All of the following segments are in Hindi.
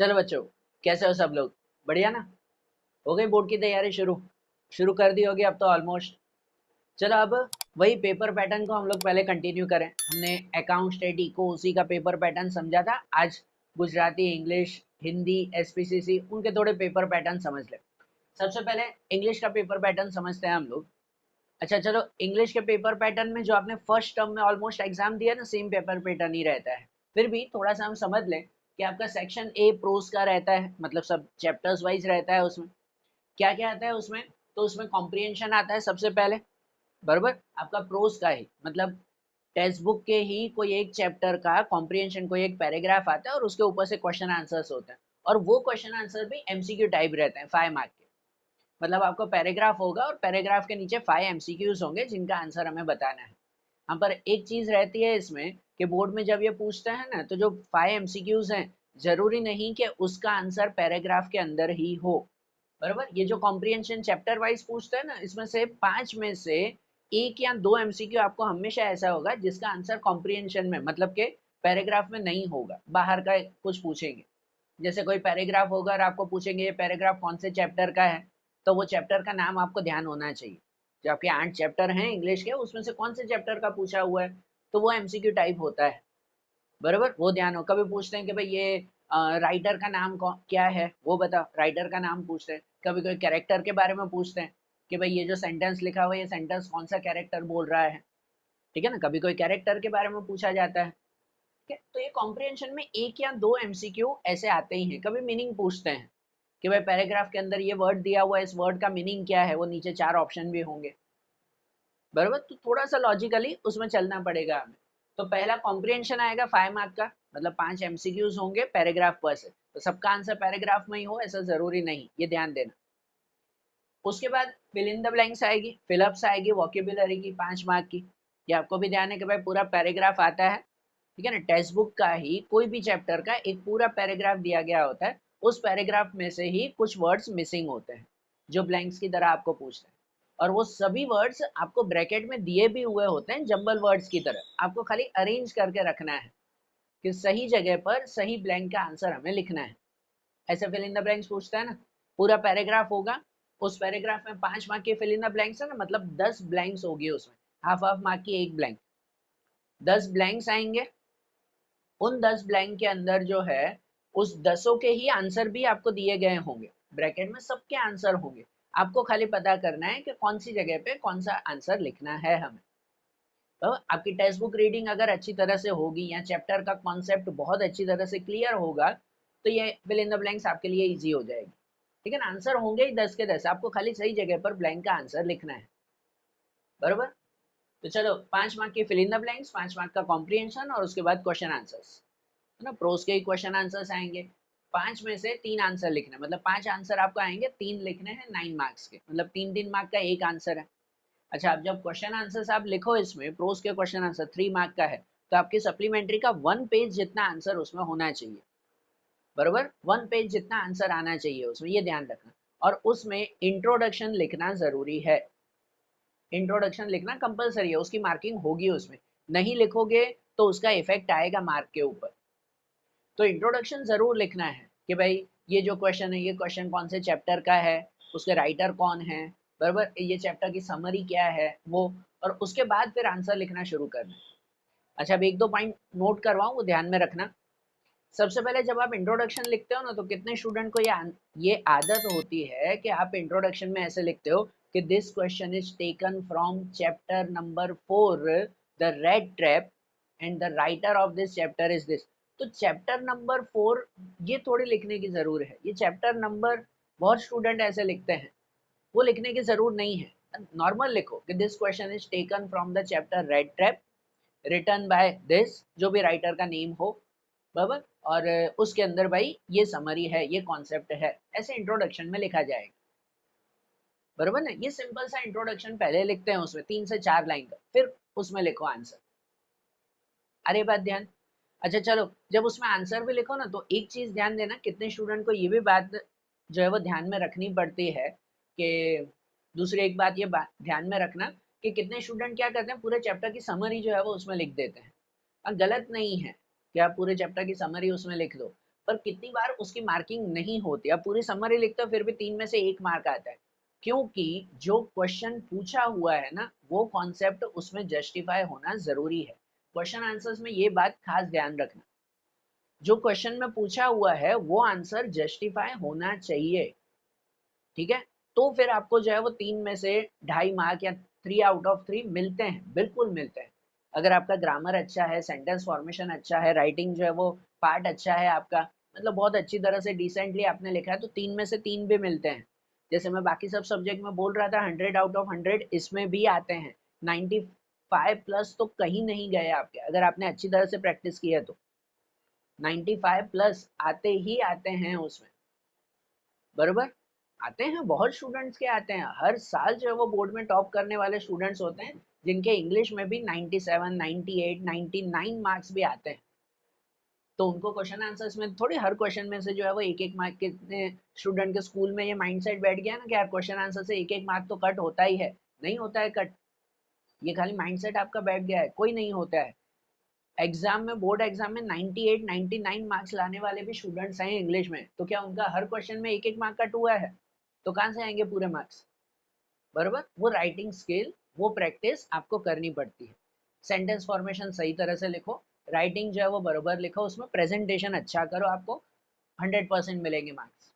चलो बच्चों, कैसे हो सब लोग? बढ़िया ना? हो गई बोर्ड की तैयारी शुरू? शुरू कर दी होगी अब तो ऑलमोस्ट। चलो अब वही पेपर पैटर्न को हम लोग पहले कंटिन्यू करें। हमने अकाउंट स्टेट इको उसी का पेपर पैटर्न समझा था। आज गुजराती, इंग्लिश, हिंदी, एसपीसीसी उनके थोड़े पेपर पैटर्न समझ ले। सबसे पहले इंग्लिश का पेपर पैटर्न समझते हैं हम लोग। अच्छा चलो, इंग्लिश के पेपर पैटर्न में जो आपने फर्स्ट टर्म में ऑलमोस्ट एग्जाम दिया ना, सेम पेपर पैटर्न ही रहता है। फिर भी थोड़ा सा हम समझ लें कि आपका सेक्शन ए प्रोज का रहता है, मतलब सब चैप्टर्स वाइज रहता है। उसमें क्या क्या आता है उसमें? तो उसमें कॉम्प्रिहेंशन आता है सबसे पहले, बराबर। आपका प्रोज का ही मतलब टेक्स्ट बुक के ही कोई एक चैप्टर का कॉम्प्रिहेंशन, कोई एक पैराग्राफ आता है और उसके ऊपर से क्वेश्चन आंसर्स होते हैं। और वो क्वेश्चन आंसर भी एमसीक्यू टाइप रहते हैं, 5 मार्क के। मतलब आपको पैराग्राफ होगा और पैराग्राफ के नीचे 5 एमसीक्यूज होंगे जिनका आंसर हमें बताना है। यहाँ पर एक चीज रहती है इसमें कि बोर्ड में जब ये पूछते हैं ना, तो जो 5 एमसीक्यूज हैं, जरूरी नहीं कि उसका आंसर पैराग्राफ के अंदर ही हो, बराबर। ये जो कॉम्प्रिहेंशन चैप्टर वाइज पूछते हैं ना, इसमें से 5 में से 1 या 2 एमसीक्यू आपको हमेशा ऐसा होगा जिसका आंसर कॉम्प्रिहेंशन में, मतलब के पैराग्राफ में नहीं होगा, बाहर का कुछ पूछेंगे। जैसे कोई पैराग्राफ होगा और आपको पूछेंगे ये पैराग्राफ कौन से चैप्टर का है, तो वो चैप्टर का नाम आपको ध्यान होना चाहिए। जो आपके 8 चैप्टर हैं इंग्लिश के, उसमें से कौन से चैप्टर का पूछा हुआ है, तो वो एमसीक्यू टाइप होता है, बराबर। वो ध्यान हो। कभी पूछते हैं कि भाई ये राइटर का नाम क्या है, वो बताओ, राइटर का नाम पूछते हैं। कभी कोई कैरेक्टर के बारे में पूछते हैं कि भाई ये जो सेंटेंस लिखा हुआ है, ये सेंटेंस कौन सा कैरेक्टर बोल रहा है, ठीक है ना। कभी कोई कैरेक्टर के बारे में पूछा जाता है, ठीक है। तो ये कॉम्प्रिहेंशन में 1 या 2 एमसीक्यू ऐसे आते ही हैं। कभी मीनिंग पूछते हैं कि भाई पैराग्राफ के अंदर ये वर्ड दिया हुआ है, इस वर्ड का मीनिंग क्या है, वो नीचे 4 ऑप्शन भी होंगे, बराबर। तो थोड़ा सा लॉजिकली उसमें चलना पड़ेगा हमें। तो पहला कॉम्प्रिहेंशन आएगा 5 मार्क का, मतलब 5 एमसीक्यूज होंगे पैराग्राफ पर से। तो सबका आंसर पैराग्राफ में ही हो ऐसा जरूरी नहीं, ये ध्यान देना। उसके बाद फिल इन द ब्लैंक्स आएगी, फिलअप्स आएगी वोकेबुलरी की, 5 मार्क की। ये आपको भी ध्यान है कि भाई पूरा पैराग्राफ आता है, ठीक है ना। टेक्स्ट बुक का ही कोई भी चैप्टर का एक पूरा पैराग्राफ दिया गया होता है, उस पैराग्राफ में से ही कुछ वर्ड्स मिसिंग होते हैं जो ब्लैंक्स की तरह आपको पूछते हैं। और वो सभी वर्ड्स आपको ब्रैकेट में दिए भी हुए होते हैं जंबल वर्ड्स की तरह, आपको खाली अरेंज करके रखना है कि सही जगह पर सही ब्लैंक का आंसर हमें लिखना है। ऐसे फिल इन द ब्लैंक्स पूछता है ना, पूरा पैराग्राफ होगा, उस पैराग्राफ में 5 मार्क के फिल इन द ब्लैंक्स है ना, मतलब 10 ब्लैंक्स होगी उसमें, हाफ हाफ मार्क की एक ब्लैंक, 10 ब्लैंक्स आएंगे। उन 10 ब्लैंक के अंदर जो है, उस 10 के ही आंसर भी आपको दिए गए होंगे, ब्रैकेट में सबके आंसर होंगे। आपको खाली पता करना है कि कौन सी जगह पे कौन सा आंसर लिखना है हमें। तो आपकी टेक्स्ट बुक रीडिंग अगर अच्छी तरह से होगी या चैप्टर का कॉन्सेप्ट बहुत अच्छी तरह से क्लियर होगा, तो ये फिल इन द ब्लैंक्स आपके लिए इजी हो जाएगी, ठीक है ना। आंसर होंगे ही 10 के 10, आपको खाली सही जगह पर ब्लैंक का आंसर लिखना है, बरोबर। तो चलो, 5 मार्क की fill in the blanks, 5 mark का कॉम्प्रिहेंशन, और उसके बाद क्वेश्चन आंसर्स, है ना। प्रोज के ही क्वेश्चन आंसर्स आएंगे। 5 में से 3 आंसर लिखना, मतलब 5 आंसर आपको आएंगे, 3 लिखने हैं 9 मार्क्स के, मतलब 3 3 मार्क का एक आंसर है। अच्छा, अब जब क्वेश्चन आंसर्स आप लिखो, इसमें प्रोज के क्वेश्चन आंसर 3 मार्क का है, तो आपकी सप्लीमेंट्री का 1 पेज जितना आंसर उसमें होना चाहिए, बरोबर। 1 पेज जितना आंसर आना चाहिए उसमें, ये ध्यान रखना। और उसमें इंट्रोडक्शन लिखना जरूरी है, इंट्रोडक्शन लिखना कंपलसरी है, उसकी मार्किंग होगी उसमें। नहीं लिखोगे तो उसका इफेक्ट आएगा मार्क के ऊपर। तो इंट्रोडक्शन जरूर लिखना है कि भाई ये जो क्वेश्चन है, ये क्वेश्चन कौन से चैप्टर का है, उसके राइटर कौन है, बराबर, ये चैप्टर की समरी क्या है वो। और उसके बाद फिर आंसर लिखना शुरू करना है। अच्छा, अब 1 2 पॉइंट नोट करवाऊँ, वो ध्यान में रखना। सबसे पहले जब आप इंट्रोडक्शन लिखते हो ना, तो कितने स्टूडेंट को ये आदत होती है कि आप इंट्रोडक्शन में ऐसे लिखते हो कि this question is taken from chapter number 4, the red trap, and the writer of this chapter is this. तो चैप्टर नंबर 4 ये थोड़ी लिखने की जरूर है, ये चैप्टर नंबर बहुत स्टूडेंट ऐसे लिखते हैं, वो लिखने की जरूर नहीं है। नॉर्मल लिखो कि this question is taken from the chapter red trap, written by this, जो भी राइटर का नेम हो, बराबर। और उसके अंदर भाई ये समरी है, ये कॉन्सेप्ट है, ऐसे इंट्रोडक्शन में लिखा जाएगा, बराबर ना। ये सिंपल सा इंट्रोडक्शन पहले लिखते हैं, उसमें 3 से 4 लाइन का, फिर उसमें लिखो आंसर। अरे बात ध्यान। अच्छा चलो, जब उसमें आंसर भी लिखो ना, तो एक चीज ध्यान देना, कितने स्टूडेंट को ये भी बात जो है वो ध्यान में रखनी पड़ती है कि, दूसरी एक बात ये ध्यान में रखना कि कितने स्टूडेंट क्या करते हैं, पूरे चैप्टर की समरी जो है वो उसमें लिख देते हैं। गलत नहीं है कि आप पूरे चैप्टर की समरी उसमें लिख दो, पर कितनी बार उसकी मार्किंग नहीं होती। अब पूरी समरी लिखते हो फिर भी 3 में से 1 मार्क आता है, क्योंकि जो क्वेश्चन पूछा हुआ है ना, वो कॉन्सेप्ट उसमें जस्टिफाई होना ज़रूरी है। क्वेश्चन आंसर्स में ये बात खास ध्यान रखना, जो क्वेश्चन में पूछा हुआ है वो आंसर जस्टिफाई होना चाहिए, ठीक है? तो फिर आपको जो है वो 3 में से 2.5 मार्क या 3 आउट ऑफ 3 मिलते हैं, बिल्कुल मिलते हैं। अगर आपका ग्रामर अच्छा है, सेंटेंस फॉर्मेशन अच्छा है, राइटिंग जो है वो पार्ट अच्छा है आपका, मतलब बहुत अच्छी तरह से डिसेंटली आपने लिखा है, तो 3 में से 3 भी मिलते हैं। जैसे मैं बाकी सब सब्जेक्ट में बोल रहा था 100 आउट ऑफ 100 इसमें भी आते हैं। 95 प्लस तो कहीं नहीं गए आपके, अगर आपने अच्छी तरह से प्रैक्टिस की है तो। 95 प्लस आते ही आते हैं उसमें, बरोबर? आते हैं, बहुत स्टूडेंट्स के आते हैं। हर साल जो है वो बोर्ड में टॉप करने वाले स्टूडेंट्स होते हैं, जिनके इंग्लिश में भी 97, 98, 99 मार्क्स भी आते हैं। तो उनको क्वेश्चन आंसर्स में थोड़ी हर क्वेश्चन में से जो है वो एक एक मार्क, कितने स्टूडेंट के स्कूल में ये माइंडसेट बैठ गया ना कि यार क्वेश्चन आंसर से एक एक मार्क तो कट होता ही है। नहीं होता है कट, ये खाली माइंडसेट आपका बैठ गया है, कोई नहीं होता है। एग्जाम में, बोर्ड एग्जाम में 98, 99 मार्क्स लाने वाले भी स्टूडेंट्स हैं इंग्लिश में, तो क्या उनका हर क्वेश्चन में एक एक मार्क कट हुआ है? तो कहाँ से आएंगे पूरे मार्क्स? बराबर? वो राइटिंग स्किल, वो प्रैक्टिस आपको करनी पड़ती है। सेंटेंस फॉर्मेशन सही तरह से लिखो, राइटिंग जो है वो बराबर लिखो, उसमें प्रेजेंटेशन अच्छा करो, आपको 100% मिलेंगे मार्क्स।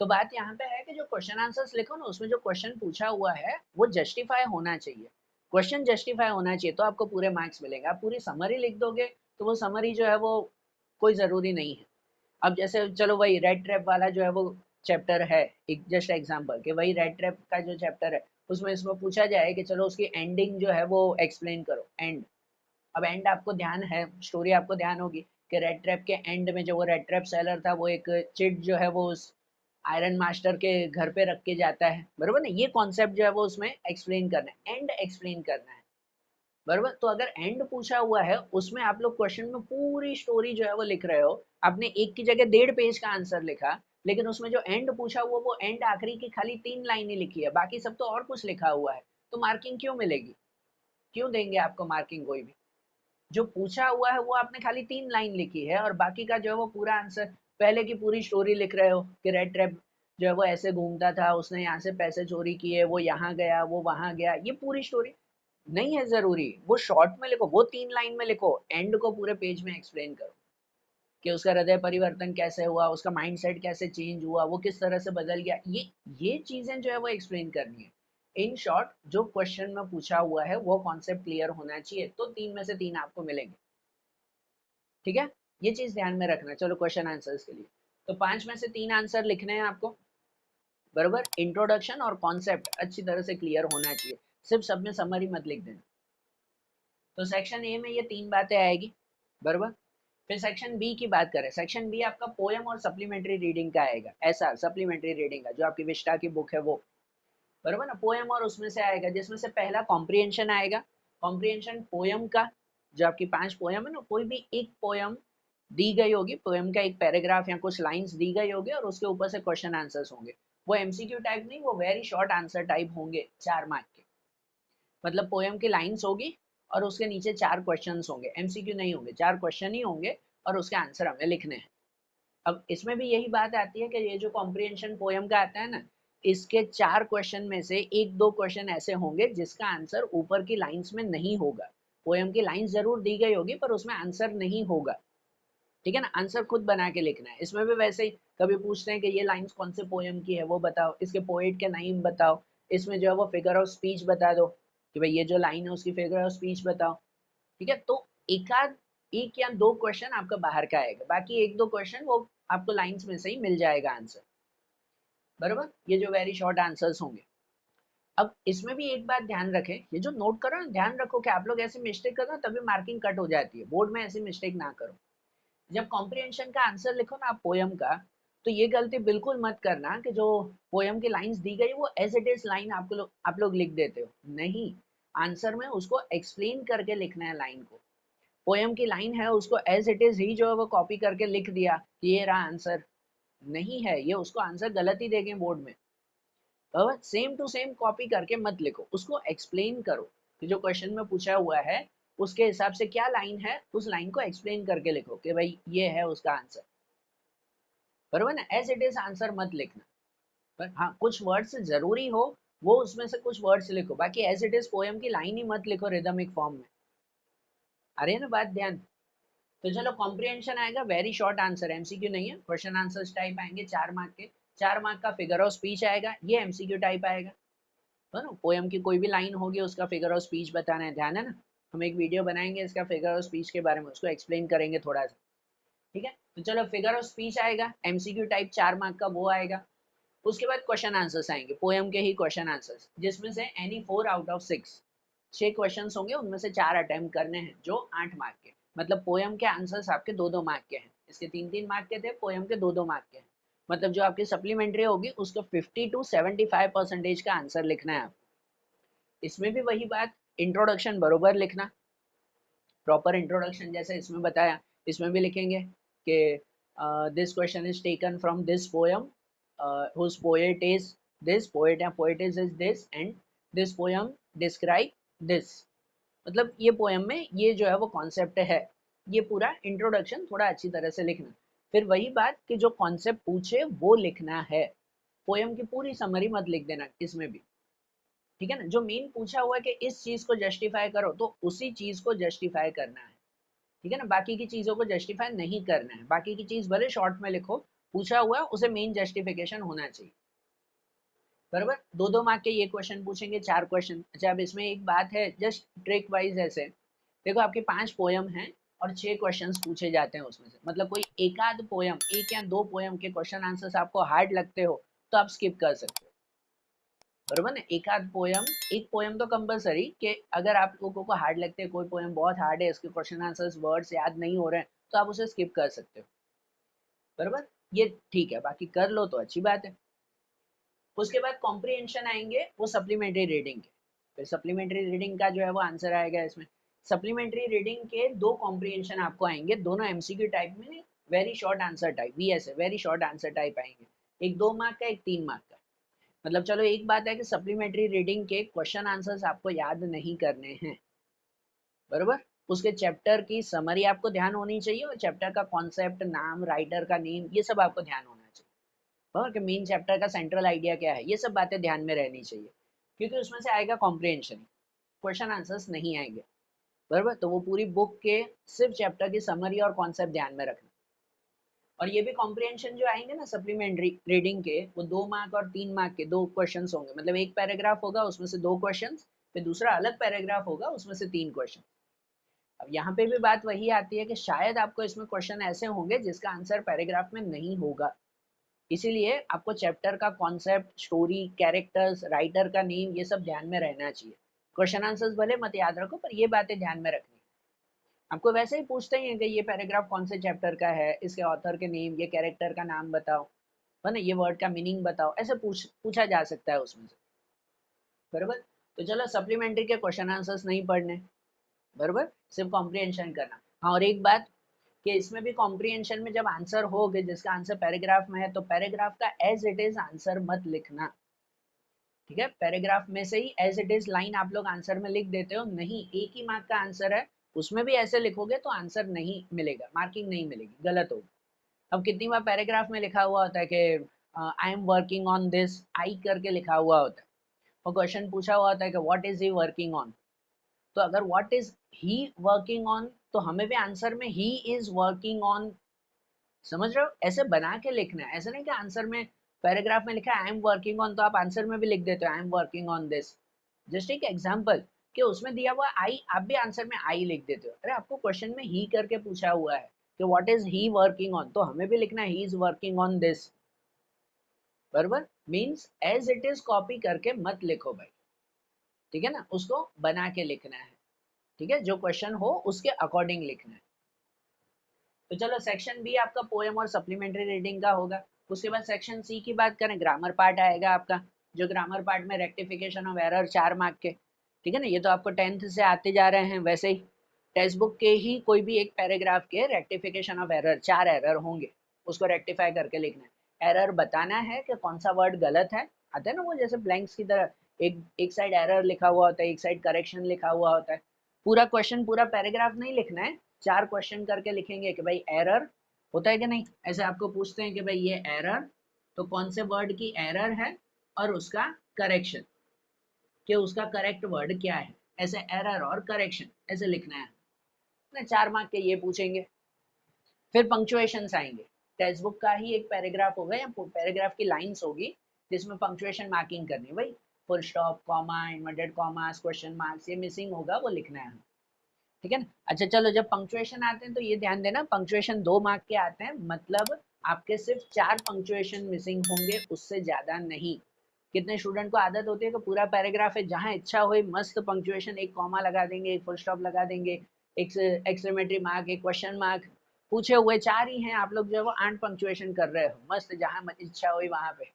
तो बात यहाँ पे है कि जो क्वेश्चन आंसर्स लिखो ना, उसमें जो क्वेश्चन पूछा हुआ है वो जस्टिफाई होना चाहिए। क्वेश्चन जस्टिफाई होना चाहिए तो आपको पूरे मार्क्स मिलेंगे। आप पूरी समरी लिख दोगे तो वो समरी जो है वो कोई ज़रूरी नहीं है। अब जैसे चलो वही रेड ट्रैप वाला जो है वो चैप्टर है, एक जस्ट एग्जांपल कि वही रेड ट्रैप का जो चैप्टर है, उसमें इसमें पूछा जाए कि चलो उसकी एंडिंग जो है वो एक्सप्लेन करो, एंड। अब एंड आपको ध्यान है, स्टोरी आपको ध्यान होगी कि रेड ट्रैप के एंड में जो वो रेड ट्रैप सेलर था, वो एक चिट जो है वो उस आयरन मास्टर के घर पे रख के जाता है, बरोबर ना? ये कॉन्सेप्ट जो है वो उसमें एक्सप्लेन करना है, एंड एक्सप्लेन करना है, बरोबर? तो अगर एंड पूछा हुआ है, उसमें आप लोग क्वेश्चन में पूरी स्टोरी जो है वो लिख रहे हो, आपने एक की जगह 1.5 पेज का आंसर लिखा, लेकिन उसमें जो एंड पूछा हुआ वो एंड आखिरी की खाली 3 लाइनें लिखी है, बाकी सब तो और कुछ लिखा हुआ है, तो मार्किंग क्यों मिलेगी? क्यों देंगे आपको मार्किंग कोई भी? जो पूछा हुआ है वो आपने खाली 3 लाइन लिखी है, और बाकी का जो है वो पूरा आंसर, पहले की पूरी स्टोरी लिख रहे हो कि रेड ट्रैप जो है वो ऐसे घूमता था, उसने यहाँ से पैसे चोरी किए, वो यहाँ गया, वो वहां गया, ये पूरी स्टोरी नहीं है जरूरी। वो शॉर्ट में लिखो, वो 3 लाइन में लिखो, एंड को पूरे पेज में एक्सप्लेन करो कि उसका हृदय परिवर्तन कैसे हुआ, उसका माइंडसेट कैसे चेंज हुआ, वो किस तरह से बदल गया, ये चीजें जो है वो एक्सप्लेन करनी है। इन शॉर्ट जो क्वेश्चन में पूछा हुआ है वो कॉन्सेप्ट क्लियर होना चाहिए, तो 3 में से 3 आपको मिलेंगे, ठीक है? ये चीज ध्यान में रखना। चलो क्वेश्चन आंसर्स के लिए तो 5 में से 3 आंसर लिखने हैं आपको, बरोबर? इंट्रोडक्शन और कॉन्सेप्ट अच्छी तरह से क्लियर होना चाहिए, सिर्फ सब में समरी मत लिख देना। तो सेक्शन ए में ये 3 बातें आएगी, बरोबर? फिर सेक्शन बी की बात करें, सेक्शन बी आपका पोएम और सप्लीमेंट्री रीडिंग का आएगा, ऐसा सप्लीमेंट्री रीडिंग का जो आपकी विस्टा की बुक है वो, बरोबर ना? पोएम और उसमें से आएगा, जिसमें से पहला कॉम्प्रिहेंशन आएगा। कॉम्प्रिहेंशन पोएम का, जो आपकी 5 पोएम है ना, कोई भी एक पोएम दी गई होगी, पोएम का एक पैराग्राफ या कुछ लाइंस दी गई होगी, और उसके ऊपर से क्वेश्चन आंसर्स होंगे। वो एमसीक्यू टाइप नहीं, वो वेरी शॉर्ट आंसर टाइप होंगे, 4 मार्क के। मतलब पोएम की लाइंस होगी और उसके नीचे 4 क्वेश्चंस होंगे, एमसीक्यू नहीं होंगे, 4 क्वेश्चन ही होंगे, और उसके आंसर हमें लिखने हैं। अब इसमें भी यही बात आती है कि ये जो कॉम्प्रिहेंशन पोएम का आता है ना, इसके 4 क्वेश्चन में से 1-2 क्वेश्चन ऐसे होंगे जिसका आंसर ऊपर की लाइंस में नहीं होगा। पोएम की लाइंस जरूर दी गई होगी पर उसमें आंसर नहीं होगा, ठीक है ना? आंसर खुद बना के लिखना है। इसमें भी वैसे ही कभी पूछते हैं कि ये लाइंस कौन से पोएम की है, वो बताओ, इसके पोएट के नाम बताओ, इसमें जो है वो फिगर ऑफ स्पीच बता दो कि भाई ये जो लाइन है उसकी फिगर ऑफ स्पीच बताओ, ठीक है? तो एक या दो क्वेश्चन आपका बाहर का आएगा, बाकी 1-2 क्वेश्चन वो आपको लाइंस में से ही मिल जाएगा आंसर, बरोबर? ये जो वेरी शॉर्ट आंसर्स होंगे। अब इसमें भी एक बात ध्यान रखें, ये जो नोट करो ना, ध्यान रखो कि आप लोग ऐसी मिस्टेक करो तभी मार्किंग कट हो जाती है, बोर्ड में ऐसी मिस्टेक ना करो। जब कॉम्प्रिहेंशन का आंसर लिखो ना आप पोयम का, तो ये गलती बिल्कुल मत करना कि जो पोयम की लाइंस दी गई वो एज इट इज लाइन आप लोग लिख देते हो, नहीं। आंसर में उसको एक्सप्लेन करके लिखना है लाइन को। पोयम की लाइन है, उसको एज इट इज ही जो है वो कॉपी करके लिख दिया कि ये रहा आंसर, नहीं है, ये उसको आंसर गलत ही देंगे बोर्ड में। सेम टू सेम कॉपी करके मत लिखो, उसको एक्सप्लेन करो कि जो क्वेश्चन में पूछा हुआ है उसके हिसाब से क्या लाइन है, उस लाइन को एक्सप्लेन करके लिखो कि भाई ये है उसका आंसर, बरोबर ना, एज इट इज आंसर मत लिखना। पर हाँ, कुछ वर्ड्स जरूरी हो, वो उसमें से कुछ वर्ड्स लिखो, बाकी एज इट इज पोएम की लाइन ही मत लिखो रिदमिक फॉर्म में। आ रही है ना बात ध्यान? तो चलो कॉम्प्रिहेंशन आएगा, वेरी शॉर्ट आंसर, एमसीक्यू नहीं है, क्वेश्चन आंसर्स टाइप आएंगे 4 मार्क के। 4 मार्क का फिगर ऑफ स्पीच आएगा, ये एमसीक्यू टाइप आएगा। तो ना पोएम की कोई भी लाइन होगी उसका फिगर ऑफ स्पीच बताना है, ध्यान है ना। हम एक वीडियो बनाएंगे इसका फिगर ऑफ स्पीच के बारे में, उसको एक्सप्लेन करेंगे थोड़ा सा, ठीक है। तो चलो फिगर ऑफ स्पीच आएगा, एमसीक्यू टाइप 4 मार्क का वो आएगा। उसके बाद क्वेश्चन आंसर्स आएंगे, पोएम के ही क्वेश्चन आंसर्स, जिसमें से एनी 4 आउट ऑफ 6, 6 क्वेश्चन होंगे, उनमें से 4 अटेम्प्ट करने हैं जो 8 मार्क के, मतलब पोएम के आंसर्स आपके 2-2 मार्क के हैं। इसके 3-3 मार्क के थे, पोएम के 2-2 मार्क के हैं। मतलब जो आपकी सप्लीमेंट्री होगी उसको 50 to 75% का आंसर लिखना है आप। इसमें भी वही बात, इंट्रोडक्शन बरोबर लिखना, प्रॉपर इंट्रोडक्शन जैसे इसमें बताया, इसमें भी लिखेंगे कि this question is taken from this poem, whose poet is this, poet या poetess is this, and this poem describe this। मतलब ये पोएम में ये जो है वो कॉन्सेप्ट है, ये पूरा इंट्रोडक्शन थोड़ा अच्छी तरह से लिखना। फिर वही बात कि जो कॉन्सेप्ट पूछे वो लिखना है, पोएम की पूरी समरी मत लिख देना इसमें भी, ठीक है ना। जो मेन पूछा हुआ है कि इस चीज को जस्टिफाई करो, तो उसी चीज को जस्टिफाई करना है, ठीक है ना। बाकी की चीजों को जस्टिफाई नहीं करना है, बाकी की चीज भले शॉर्ट में लिखो, पूछा हुआ है उसे मेन जस्टिफिकेशन होना चाहिए। बराबर, 2-2 मार्क के ये क्वेश्चन पूछेंगे, 4 क्वेश्चन। अच्छा, अब इसमें एक बात है, जस्ट ट्रिक वाइज ऐसे देखो, आपके 5 पोएम हैं और 6 क्वेश्चंस पूछे जाते हैं उसमें से, मतलब कोई एक आध पोएम, 1 या 2 पोएम के क्वेश्चन आंसर्स आपको हार्ड लगते हो तो आप स्किप कर सकते हो, बरोबर ना। एक आध पोएम, एक पोएम तो कंपलसरी, कि अगर आप लोगों को हार्ड लगते हैं, कोई पोएम बहुत हार्ड है, इसके क्वेश्चन आंसर्स वर्ड्स याद नहीं हो रहे हैं, तो आप उसे स्किप कर सकते हो, बरोबर, ये ठीक है, बाकी कर लो तो अच्छी बात है। उसके बाद कॉम्प्रिहेंशन आएंगे, वो सप्लीमेंट्री रीडिंग के, फिर सप्लीमेंट्री रीडिंग का जो है वो आंसर आएगा इसमें। सप्लीमेंट्री रीडिंग के 2 कॉम्प्रिहेंशन आपको आएंगे, दोनों एमसीक्यू टाइप में, very short answer type, VSA, very short answer type आएंगे, एक 2 मार्क का, एक 3 मार्क का। मतलब चलो एक बात है कि सप्लीमेंट्री रीडिंग के क्वेश्चन आंसर्स आपको याद नहीं करने हैं, बरोबर। उसके चैप्टर की समरी आपको ध्यान होनी चाहिए, और चैप्टर का कॉन्सेप्ट, नाम, राइटर का नेम, ये सब आपको ध्यान होना चाहिए, और कि मेन चैप्टर का सेंट्रल आइडिया क्या है, ये सब बातें ध्यान में रहनी चाहिए, क्योंकि उसमें से आएगा कॉम्प्रिहेंशन, क्वेश्चन आंसर्स नहीं आएंगे, बराबर। तो वो पूरी बुक के सिर्फ चैप्टर की समरी और कॉन्सेप्ट ध्यान में रखना। और ये भी कॉम्प्रिहेंशन जो आएंगे ना सप्लीमेंट्री रीडिंग के, वो 2 मार्क और 3 मार्क के 2 क्वेश्चन होंगे, मतलब एक पैराग्राफ होगा उसमें से 2 क्वेश्चन, फिर दूसरा अलग पैराग्राफ होगा उसमें से 3 क्वेश्चन। अब यहाँ पे भी बात वही आती है कि शायद आपको इसमें क्वेश्चन ऐसे होंगे जिसका आंसर पैराग्राफ में नहीं होगा, इसीलिए आपको चैप्टर का कॉन्सेप्ट, स्टोरी, कैरेक्टर्स, राइटर का नेम, ये सब ध्यान में रहना चाहिए। क्वेश्चन आंसर्स भले मत याद रखो, पर ये बातें ध्यान में रखनी। आपको वैसे ही पूछते ही हैं कि ये पैराग्राफ कौन से चैप्टर का है, इसके ऑथर के नेम, ये कैरेक्टर का नाम बताओ, है ना, ये वर्ड का मीनिंग बताओ, ऐसे पूछा जा सकता है उसमें से, बराबर। तो चलो सप्लीमेंट्री के क्वेश्चन आंसर्स नहीं पढ़ने, बराबर, सिर्फ कॉम्प्रिहेंशन करना। हाँ, और एक बात कि इसमें भी कॉम्प्रिहेंशन में जब आंसर हो गए जिसका आंसर पैराग्राफ में है, तो पैराग्राफ का एज इट इज आंसर मत लिखना, ठीक है। पैराग्राफ में से ही एज इट इज लाइन आप लोग आंसर में लिख देते हो, नहीं, एक ही मार्क का आंसर है, उसमें भी ऐसे लिखोगे तो आंसर नहीं मिलेगा, मार्किंग नहीं मिलेगी, गलत होगी। अब कितनी बार पैराग्राफ में लिखा हुआ होता है कि I am working on this, I करके लिखा हुआ होता है, और क्वेश्चन पूछा हुआ होता है कि what is he working on, तो अगर what is he working on, तो हमें भी आंसर में ही इज वर्किंग ऑन, समझ रहे हो, ऐसे बना के लिखना है, ऐसा नहीं कि आंसर में, पैराग्राफ में लिखा है आई एम वर्किंग ऑन, तो आप आंसर में भी लिख देते हो आई am working on this. Just एक एग्जांपल कि उसमें दिया हुआ आई, आप भी आंसर में आई लिख देते हो, अरे आपको क्वेश्चन में ही करके पूछा हुआ है कि what is he working on, तो हमें भी लिखना है he is working on this, बराबर। Means as it is copy करके मत लिखो भाई, ठीक है ना, उसको बना के लिखना है, ठीक है, जो क्वेश्चन हो उसके अकॉर्डिंग लिखना है। तो चलो सेक्शन बी आपका पोएम और सप्लीमेंट्री रीडिंग का होगा। उसके बाद सेक्शन सी की बात करें, ग्रामर पार्ट आएगा आपका, जो ग्रामर पार्ट में रेक्टिफिकेशन ऑफ एरर 4 मार्क के, ठीक है ना, ये तो आपको 10th से आते जा रहे हैं, वैसे ही टेक्स्ट बुक के ही कोई भी एक पैराग्राफ के रेक्टिफिकेशन ऑफ एरर, 4 एरर होंगे, उसको रेक्टिफाई करके लिखना है, एरर बताना है कि कौन सा वर्ड गलत है, आते हैं ना वो जैसे ब्लैंक्स की तरह, एक साइड एरर लिखा हुआ होता है, एक साइड करेक्शन लिखा हुआ होता है, पूरा क्वेश्चन, पूरा पैराग्राफ नहीं लिखना है, 4 क्वेश्चन करके लिखेंगे कि भाई एरर होता है कि नहीं? ऐसे आपको पूछते हैं कि भाई ये एरर, तो कौन से वर्ड की एरर है और उसका करेक्शन, कि उसका करेक्ट वर्ड क्या है, ऐसे एरर और करेक्शन ऐसे लिखना है ना। 4 मार्क के ये पूछेंगे। फिर पंक्चुएशंस आएंगे। टेक्स्ट बुक का ही एक पैराग्राफ होगा या पैराग्राफ की लाइंस होगी जिसमें पंक्चुएशन मार्किंग करनी है, भाई full stop, comma, inverted commas, question marks, ये मिसिंग होगा वो लिखना है, ठीक है ना। अच्छा चलो, जब पंक्चुएशन आते हैं तो ये ध्यान देना, पंक्चुएशन 2 मार्क के आते हैं, मतलब आपके सिर्फ 4 पंक्चुएशन मिसिंग होंगे, उससे ज्यादा नहीं। कितने स्टूडेंट को आदत होती है कि पूरा पैराग्राफ है, जहां इच्छा हो मस्त पंक्चुएशन, एक कॉमा लगा देंगे, एक फुल स्टॉप लगा देंगे, एक एक्सक्लेमेटरी मार्क, एक क्वेश्चन मार्क, पूछे हुए 4 ही हैं, आप लोग जो है वो 8 पंक्चुएशन कर रहे हो, मस्त जहां इच्छा हो वहां पे।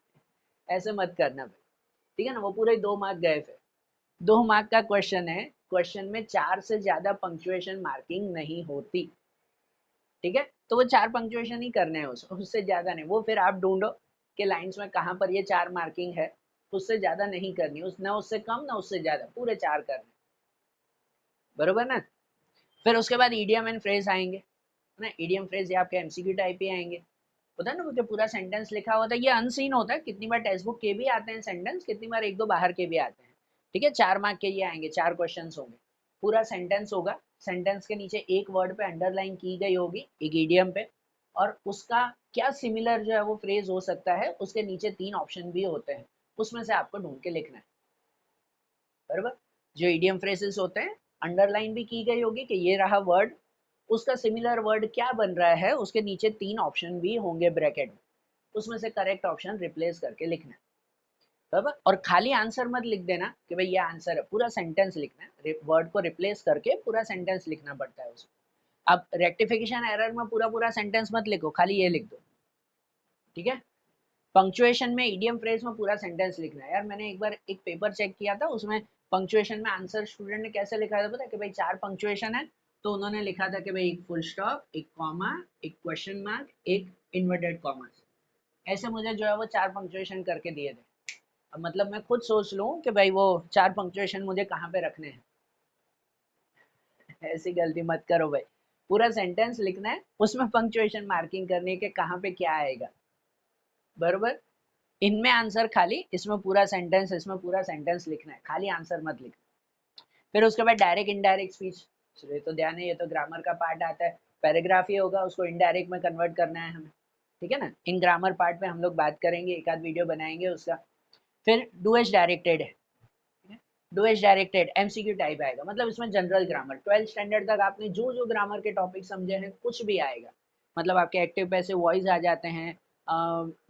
ऐसे मत करना भाई, ठीक है ना, वो पूरे 2 मार्क गए फिर। 2 मार्क का क्वेश्चन है, क्वेश्चन में 4 से ज्यादा पंक्चुएशन मार्किंग नहीं होती, ठीक है। तो वो 4 पंक्चुएशन ही करने हैं, उससे ज्यादा नहीं। वो फिर आप ढूंढो कि लाइंस में कहाँ पर ये 4 मार्किंग है, उससे ज्यादा नहीं करनी, ना उससे कम ना उससे ज्यादा, पूरे 4 करने, बरोबर ना। फिर उसके बाद ईडियम एंड फ्रेज आएंगे ना। ईडियम फ्रेज ये आपके एमसीक्यू टाइप ही आएंगे, होता है ना, मुझे पूरा सेंटेंस लिखा होता है, ये अनसीन होता है, कितनी बार टेक्स्ट बुक के भी आते हैं सेंटेंस, कितनी बार 1-2 बाहर के भी आते हैं, ठीक है। 4 मार्क के ये आएंगे, 4 क्वेश्चन होंगे, पूरा सेंटेंस होगा, सेंटेंस के नीचे एक वर्ड पे अंडरलाइन की गई होगी एक ईडियम पे, और उसका क्या सिमिलर जो है वो फ्रेज हो सकता है, उसके नीचे 3 ऑप्शन भी होते हैं, उसमें से आपको ढूंढ के लिखना है, बराबर। जो ईडियम फ्रेजेस होते हैं, अंडरलाइन भी की गई होगी कि ये रहा वर्ड, उसका सिमिलर वर्ड क्या बन रहा है, उसके नीचे 3 ऑप्शन भी होंगे ब्रैकेट में, उसमें से करेक्ट ऑप्शन रिप्लेस करके लिखना है, बराबर। और खाली आंसर मत लिख देना कि भाई ये आंसर है, पूरा सेंटेंस लिखना है, वर्ड को रिप्लेस करके पूरा सेंटेंस लिखना पड़ता है उसको। अब रेक्टिफिकेशन एरर में पूरा पूरा सेंटेंस मत लिखो, खाली ये लिख दो, ठीक है। पंक्चुएशन में, ईडियम फ्रेज में पूरा सेंटेंस लिखना है। यार मैंने एक बार एक पेपर चेक किया था, उसमें पंक्चुएशन में आंसर स्टूडेंट ने कैसे लिखा था पता है, कि भाई 4 पंक्चुएशन है, तो उन्होंने लिखा था कि भाई एक फुल स्टॉप, एक कॉमा, एक क्वेश्चन मार्क, एक इन्वर्टेड कॉमा, ऐसे मुझे जो है वो 4 पंक्चुएशन करके दिए थे। अब मतलब मैं खुद सोच लूं कि भाई वो 4 पंक्चुएशन मुझे कहाँ पे रखने हैं। ऐसी गलती मत करो भाई, पूरा सेंटेंस लिखना है, उसमें पंक्चुएशन मार्किंग करनी है कि कहाँ पे क्या आएगा, बरोबर। इनमें आंसर खाली, इसमें पूरा सेंटेंस, इसमें पूरा सेंटेंस लिखना है, खाली आंसर मत लिखना। फिर उसके बाद डायरेक्ट इनडायरेक्ट स्पीच, ये तो ध्यान है, ये तो ग्रामर का पार्ट आता है, पैराग्राफ ही होगा, उसको इनडायरेक्ट में कन्वर्ट करना है हमें, ठीक है ना। इन ग्रामर पार्ट पे हम लोग बात करेंगे, एक आध वीडियो बनाएंगे उसका। फिर डू एज डायरेक्टेड है, do as directed MCQ type आएगा, मतलब इसमें जनरल ग्रामर 12th स्टैंडर्ड तक आपने जो जो ग्रामर के टॉपिक समझे हैं कुछ भी आएगा, मतलब आपके एक्टिव पैसिव वॉइस आ जाते हैं,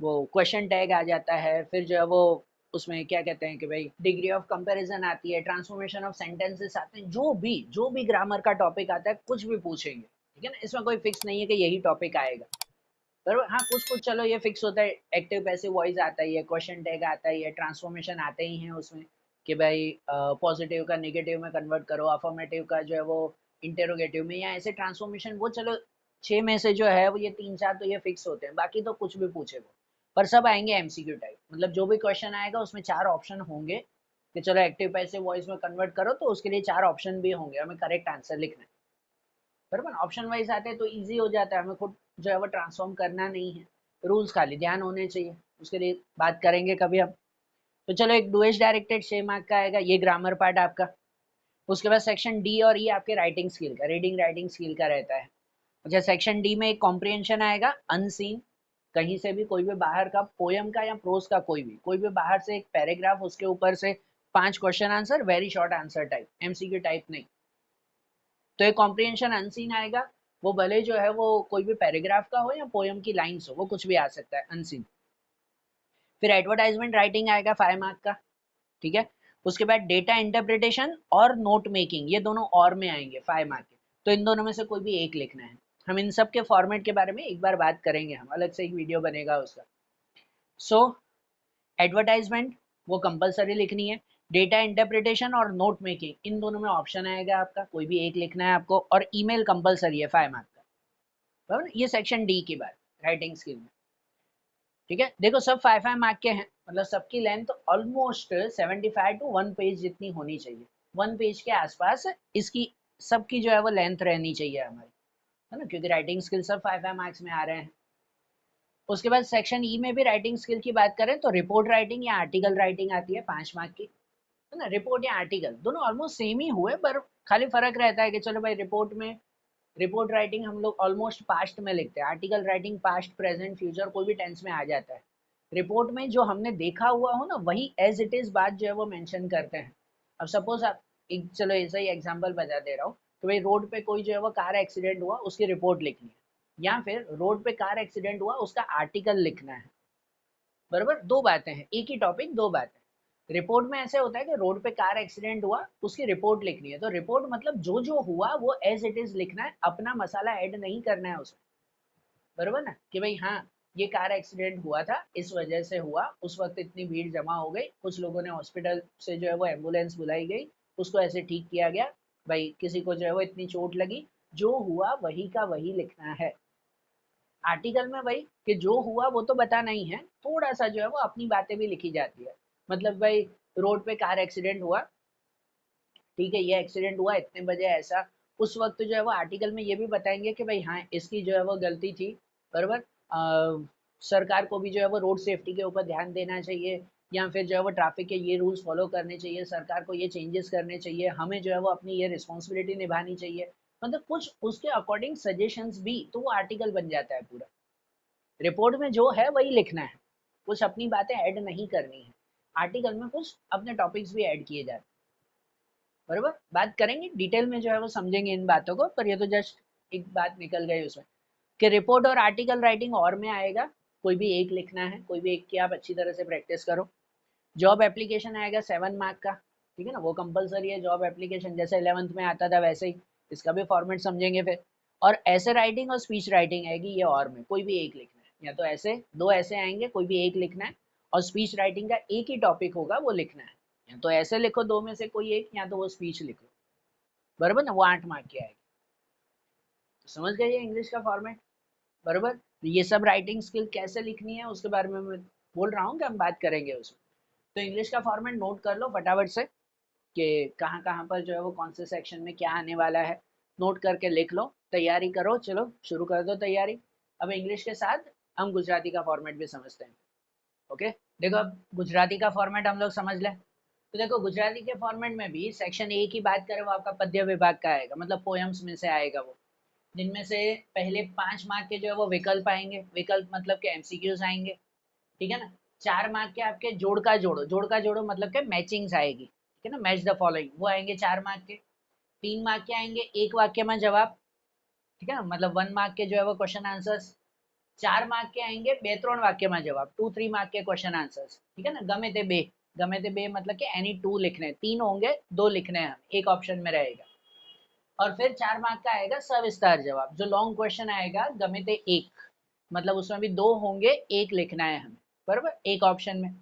वो क्वेश्चन टैग आ जाता है, फिर जो है वो उसमें क्या कहते हैं कि भाई डिग्री ऑफ कंपैरिजन आती है, ट्रांसफॉर्मेशन ऑफ सेंटेंसेस आते हैं, जो भी ग्रामर का टॉपिक आता है कुछ भी पूछेंगे, ठीक है ना। इसमें कोई फिक्स नहीं है कि यही टॉपिक आएगा, पर हाँ कुछ कुछ चलो ये फिक्स होता है, एक्टिव पैसिव वॉइस आता ही है, क्वेश्चन टैग आता ही है, ट्रांसफॉर्मेशन आते ही हैं उसमें, कि भाई पॉजिटिव का नेगेटिव में कन्वर्ट करो, अफर्मेटिव का जो है वो इंटेरोगेटिव में, या ऐसे ट्रांसफॉर्मेशन, वो चलो 6 में से जो है वो ये 3-4 तो ये फिक्स होते हैं, बाकी तो कुछ भी पूछे वो, पर सब आएंगे एमसीक्यू टाइप, मतलब जो भी क्वेश्चन आएगा उसमें 4 ऑप्शन होंगे कि चलो एक्टिव पैसिव वॉइस में कन्वर्ट करो, तो उसके लिए 4 ऑप्शन भी होंगे, हमें करेक्ट आंसर लिखना है, बराबर। ऑप्शन वाइज आते हैं तो इजी हो जाता है, हमें खुद जो है वो ट्रांसफॉर्म करना नहीं है, रूल्स खाली ध्यान होने चाहिए, उसके लिए बात करेंगे कभी हम। तो चलो, एक डुएज डायरेक्टेड 6 मार्क का आएगा, ये ग्रामर पार्ट आपका। उसके बाद सेक्शन डी और ई आपके राइटिंग स्किल का, रीडिंग राइटिंग स्किल का रहता है। अच्छा, सेक्शन डी में एक कॉम्प्रिहेंशन आएगा, अनसीन, कहीं से भी कोई भी बाहर का पोयम का या प्रोज का कोई भी बाहर से एक पैराग्राफ, उसके ऊपर से 5 question answer, very short answer type, MCQ type नहीं। तो एक कॉम्प्रिहेंशन अनसीन आएगा, वो भले जो है वो कोई भी पैराग्राफ का हो या पोयम की लाइंस हो, वो कुछ भी आ सकता है, अनसीन। फिर एडवर्टाइजमेंट राइटिंग आएगा 5 मार्क का, ठीक है। उसके बाद डेटा इंटरप्रिटेशन और नोट मेकिंग, ये दोनों और में आएंगे 5 मार्क के, तो इन दोनों में से कोई भी एक लिखना है। हम इन सब के फॉर्मेट के बारे में एक बार बात करेंगे, हम अलग से एक वीडियो बनेगा उसका। सो एडवर्टाइजमेंट वो कंपलसरी लिखनी है, डेटा इंटरप्रिटेशन और नोट मेकिंग इन दोनों में ऑप्शन आएगा आपका, कोई भी एक लिखना है आपको, और ईमेल कंपलसरी है 5 मार्क का, बराबर। ये सेक्शन डी की बात, राइटिंग स्किल में, ठीक है। देखो सब 5-5 मार्क के हैं, मतलब सबकी लेंथ ऑलमोस्ट 75 टू 1 पेज जितनी होनी चाहिए, 1 पेज के आसपास इसकी सबकी जो है वो लेंथ रहनी चाहिए हमारी, है ना, क्योंकि राइटिंग स्किल सब 5 मार्क्स में आ रहे हैं। उसके बाद सेक्शन ई में भी राइटिंग स्किल की बात करें तो रिपोर्ट राइटिंग या आर्टिकल राइटिंग आती है 5 मार्क की, है ना। रिपोर्ट या आर्टिकल दोनों ऑलमोस्ट सेम ही हुए, पर खाली फर्क रहता है कि चलो भाई रिपोर्ट में, रिपोर्ट राइटिंग हम लोग ऑलमोस्ट पास्ट में लिखते हैं, article writing past present future कोई भी टेंस में आ जाता है। रिपोर्ट में जो हमने देखा हुआ हो ना वही एज इट इज बात जो है वो मेंशन करते हैं। अब सपोज आप एक, चलो ऐसा ही एग्जांपल बता दे रहा हूँ, तो भाई रोड पे कोई जो है वो कार एक्सीडेंट हुआ उसकी रिपोर्ट लिखनी है, या फिर रोड पे कार एक्सीडेंट हुआ उसका आर्टिकल लिखना है। बराबर, दो बातें हैं, एक ही टॉपिक दो बातें। रिपोर्ट में ऐसे होता है कि रोड पे कार एक्सीडेंट हुआ उसकी रिपोर्ट लिखनी है, तो रिपोर्ट मतलब जो जो हुआ वो एज इट इज लिखना है, अपना मसाला ऐड नहीं करना है उसमें। बरोबर ना, कि भाई हाँ ये कार एक्सीडेंट हुआ था, इस वजह से हुआ, उस वक्त इतनी भीड़ जमा हो गई, कुछ लोगों ने हॉस्पिटल से जो है वो एम्बुलेंस बुलाई गई, उसको ऐसे ठीक किया गया, भाई किसी को जो है वो इतनी चोट लगी, जो हुआ वही का वही लिखना है। आर्टिकल में भाई कि जो हुआ वो तो बताना ही है, थोड़ा सा जो है वो अपनी बातें भी लिखी जाती है। मतलब भाई रोड पे कार एक्सीडेंट हुआ, ठीक है, ये एक्सीडेंट हुआ इतने बजे ऐसा, उस वक्त जो है वो आर्टिकल में ये भी बताएंगे कि भाई हाँ इसकी जो है वो गलती थी। बराबर, सरकार को भी जो है वो रोड सेफ्टी के ऊपर ध्यान देना चाहिए, या फिर जो है वो ट्रैफिक के ये रूल्स फॉलो करने चाहिए, सरकार को ये चेंजेस करने चाहिए, हमें जो है वो अपनी ये रिस्पॉन्सिबिलिटी निभानी चाहिए। मतलब कुछ उसके अकॉर्डिंग सजेशंस भी, तो वो आर्टिकल बन जाता है पूरा। रिपोर्ट में जो है वही लिखना है, कुछ अपनी बातें ऐड नहीं करनी है। आर्टिकल में कुछ अपने टॉपिक्स भी ऐड किए जाते हैं। बरोबर, बात करेंगे डिटेल में जो है वो समझेंगे इन बातों को, पर ये तो जस्ट एक बात निकल गई उसमें कि रिपोर्ट और आर्टिकल राइटिंग और में आएगा, कोई भी एक लिखना है, कोई भी एक की आप अच्छी तरह से प्रैक्टिस करो। जॉब एप्लीकेशन आएगा 7 मार्क का, ठीक है ना, वो कंपलसरी है। जॉब एप्लीकेशन जैसे 11th में आता था वैसे ही इसका भी फॉर्मेट समझेंगे फिर। और ऐसे राइटिंग और स्पीच राइटिंग आएगी, ये और में कोई भी एक लिखना है, या तो ऐसे दो ऐसे आएंगे, कोई भी एक लिखना है, और स्पीच राइटिंग का एक ही टॉपिक होगा वो लिखना है, या तो ऐसे लिखो दो में से कोई एक, या तो वो स्पीच लिखो। बराबर ना, वो 8 मार्क की आएगी। तो समझ गए ये इंग्लिश का फॉर्मेट। बराबर, तो ये सब राइटिंग स्किल कैसे लिखनी है उसके बारे में मैं बोल रहा हूँ कि हम बात करेंगे उसमें। तो इंग्लिश का फॉर्मेट नोट कर लो फटाफट से कि कहाँ कहाँ पर जो है वो कौन से सेक्शन में क्या आने वाला है, नोट करके लिख लो, तैयारी करो, चलो शुरू कर दो तैयारी। अब इंग्लिश के साथ हम गुजराती का फॉर्मेट भी समझते हैं। ओके, देखो अब गुजराती का फॉर्मेट हम लोग समझ लें। तो देखो गुजराती के फॉर्मेट में भी सेक्शन ए की बात करें वो आपका पद्य विभाग का आएगा, मतलब पोएम्स में से आएगा वो, जिनमें से पहले 5 मार्क के जो है वो विकल्प आएंगे, विकल्प मतलब के एमसीक्यूज आएंगे, ठीक है ना। 4 मार्क के आपके जोड़ का जोड़ो, जोड़ का जोड़ो मतलब के मैचिंग्स आएगी, ठीक है ना, मैच द फॉलोइंग, वो आएंगे 4 मार्क के। 3 मार्क के आएंगे एक वाक्य में जवाब, ठीक है ना, मतलब 1 मार्क के जो है वो क्वेश्चन आंसर्स। 4 मार्क के आएंगे बेत्रोण वाक्य में जवाब, 2-3 मार्क के क्वेश्चन आंसर्स, ठीक है ना, गमे ते बे, गमे ते बे मतलब कि एनी टू लिखने, तीन होंगे दो लिखने हैं, एक ऑप्शन में रहेगा। और फिर 4 मार्क का आएगा सविस्तार जवाब, जो लॉन्ग क्वेश्चन आएगा गमे ते एक, मतलब उसमें भी दो होंगे, एक लिखना है हमें, बराबर, एक ऑप्शन में।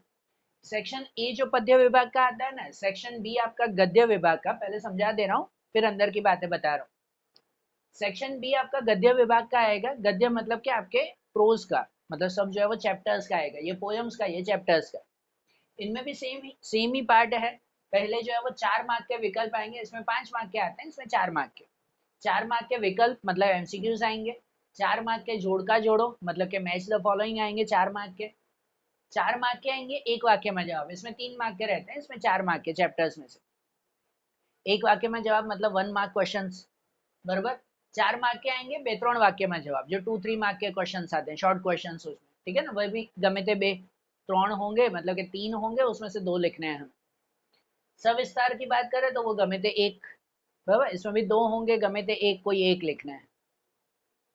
सेक्शन ए जो पद्य विभाग का आता है ना, सेक्शन बी आपका गद्य विभाग का, पहले समझा दे रहा हूँ फिर अंदर की बातें बता रहा हूँ। सेक्शन बी आपका गद्य विभाग का आएगा, गद्य मतलब कि आपके प्रोज का, मतलब सब जो है वो चैप्टर्स का आएगा, ये पोएम्स का, ये चैप्टर्स का। इनमें भी सेम ही पार्ट है। पहले जो है वो 4 मार्क के विकल्प आएंगे, इसमें 5 मार्क के आते हैं, इसमें 4 मार्क के। 4 मार्क के विकल्प मतलब एमसीक्यूज आएंगे। 4 मार्क के जोड़ का जोड़ो मतलब के मैच द फॉलोइंग आएंगे 4 मार्क के। 4 मार्क के आएंगे एक वाक्य में जवाब, इसमें 3 मार्क के रहते हैं, इसमें 4 मार्क के चैप्टर्स में से एक वाक्य में जवाब मतलब 1 मार्क क्वेश्चन। बराबर, 4 मार्क के आएंगे बेत्रोण वाक्य में जवाब, जो 2-3 मार्क के क्वेश्चन आते हैं, शॉर्ट क्वेश्चन उसमें, ठीक है ना, वह भी गमे थे बे, त्रोण होंगे मतलब कि तीन होंगे, उसमें से दो लिखने हैं हम। सविस्तार की बात करें तो वो गमे थे एक, बराबर, इसमें भी दो होंगे, गमे थे एक, कोई एक लिखना है।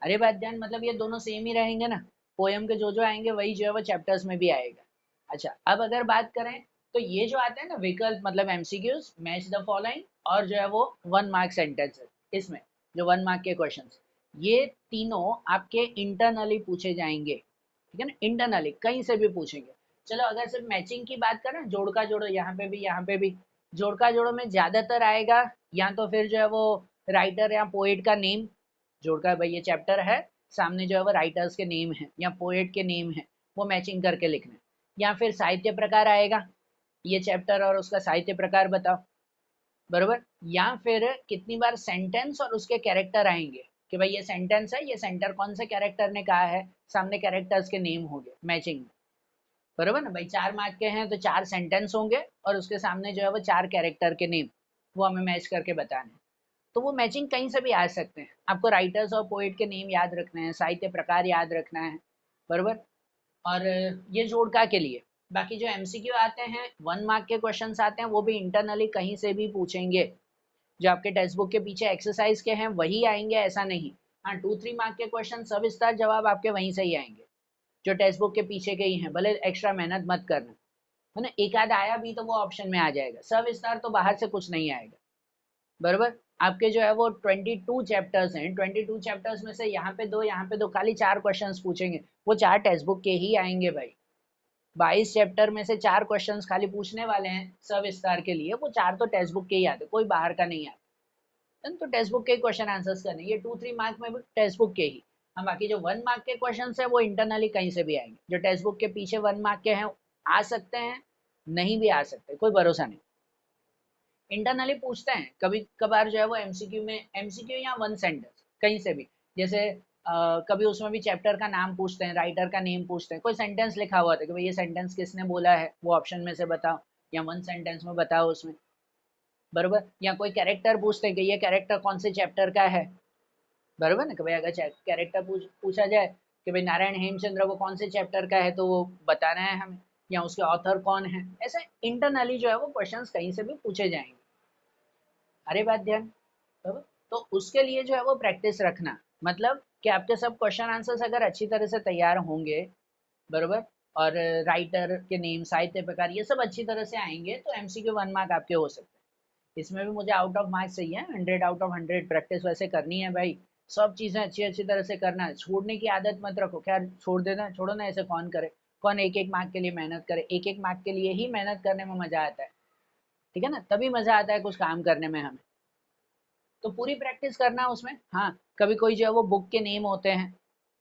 अरे बात ध्यान, मतलब ये दोनों सेम ही रहेंगे ना, पोएम के जो आएंगे वही जो है वो चैप्टर्स में भी आएगा। अच्छा, अब अगर बात करें तो ये जो आते हैं ना विकल्प मतलब एमसीक्यूज, मैच द फॉलोइंग, और जो है वो 1 मार्क सेंटेंस, इसमें जो 1 मार्क के क्वेश्चंस, ये तीनों आपके इंटरनली पूछे जाएंगे, ठीक है ना, इंटरनली कहीं से भी पूछेंगे। चलो अगर सिर्फ मैचिंग की बात करें, जोड़ का जोड़ो, यहाँ पे भी यहाँ पे भी, जोड़ का जोड़ो में ज्यादातर आएगा या तो फिर जो है वो राइटर या पोएट का नेम, जोड़ का भाई ये चैप्टर है, सामने जो है वो राइटर्स के नेम है या पोएट के नेम है, वो मैचिंग करके लिखना है। या फिर साहित्य प्रकार आएगा, ये चैप्टर और उसका साहित्य प्रकार बताओ, बरोबर। या फिर कितनी बार सेंटेंस और उसके कैरेक्टर आएंगे, कि भाई ये सेंटेंस है, ये सेंटर कौन से कैरेक्टर ने कहा है, सामने कैरेक्टर्स के नेम हो गए मैचिंग, बरोबर ना भाई। 4 मार्क के हैं तो 4 सेंटेंस होंगे और उसके सामने जो है वो 4 कैरेक्टर के नेम, वो हमें मैच करके बताने। तो वो मैचिंग कहीं से भी आ सकते हैं। आपको राइटर्स और पोइट के नेम याद रखने हैं, साहित्य प्रकार याद रखना है, बरोबर। और ये जोड़का के लिए। बाकी जो एमसीक्यू आते हैं 1 मार्क के क्वेश्चंस आते हैं, वो भी इंटरनली कहीं से भी पूछेंगे। जो आपके टेक्स्ट बुक के पीछे एक्सरसाइज के हैं वही आएंगे, ऐसा नहीं। हाँ, 2-3 मार्क के क्वेश्चन सविस्तार जवाब आपके वहीं से ही आएंगे, जो टेक्स्ट बुक के पीछे के ही हैं, भले एक्स्ट्रा मेहनत मत करना, है ना। एक आध आया भी तो वो ऑप्शन में आ जाएगा, सविस्तार तो बाहर से कुछ नहीं आएगा, बरोबर। आपके जो है वो 22 चैप्टर्स हैं, 22 चैप्टर्स में से यहाँ पे 2, यहाँ पे 2, खाली 4 क्वेश्चंस पूछेंगे, वो 4 टेक्स्ट बुक के ही आएंगे भाई। 22 चैप्टर में से 4 क्वेश्चंस खाली पूछने वाले हैं सविस्तार के लिए, वो 4 तो टेक्स्ट बुक के ही आते, कोई बाहर का नहीं आता। तो टेक्स्ट बुक के क्वेश्चन आंसर्स करने, ये 2-3 मार्क में भी टेक्स्ट बुक के ही। हम बाकी जो 1 मार्क के क्वेश्चन है वो इंटरनली कहीं से भी आएंगे। जो टेक्स्ट बुक के पीछे 1 मार्क के हैं आ सकते हैं, नहीं भी आ सकते, कोई भरोसा नहीं। इंटरनली पूछते हैं कभी कभार जो है वो एमसीक्यू में, एमसीक्यू या 1 सेंटेंस कहीं से भी, जैसे कभी उसमें भी चैप्टर का नाम पूछते हैं, राइटर का नेम पूछते हैं, कोई सेंटेंस लिखा हुआ था कि भाई ये सेंटेंस किसने बोला है, वो ऑप्शन में से बताओ, या 1 सेंटेंस में बताओ उसमें, बरोबर। या कोई कैरेक्टर पूछते हैं कि ये कैरेक्टर कौन से चैप्टर का है, बरोबर ना। कि भाई अगर कैरेक्टर पूछा जाए कि भाई नारायण हेमचंद्र वो कौन से चैप्टर का है, तो वो बताना है हमें, या उसके ऑथर कौन है। ऐसे इंटरनली जो है वो क्वेश्चंस कहीं से भी पूछे जाएंगे। अरे बात ध्यान, बरोबर। तो उसके लिए जो है वो प्रैक्टिस रखना, मतलब कि आपके सब क्वेश्चन आंसर्स अगर अच्छी तरह से तैयार होंगे, बरोबर, और राइटर के नेम, साहित्य प्रकार, ये सब अच्छी तरह से आएंगे, तो एमसीक्यू 1 मार्क आपके हो सकते हैं। इसमें भी मुझे आउट ऑफ मार्क्स चाहिए, 100 आउट ऑफ 100 प्रैक्टिस वैसे करनी है भाई। सब चीज़ें अच्छी अच्छी तरह से करना है, छोड़ने की आदत मत रखो। क्या छोड़ देना, छोड़ो ना, ऐसे कौन करे, कौन एक एक मार्क के लिए मेहनत करे। एक एक मार्क के लिए ही मेहनत करने में मजा आता है, ठीक है ना, तभी मजा आता है कुछ काम करने में हमें। तो पूरी प्रैक्टिस करना उसमें। हाँ, कभी कोई जो है वो बुक के नेम होते हैं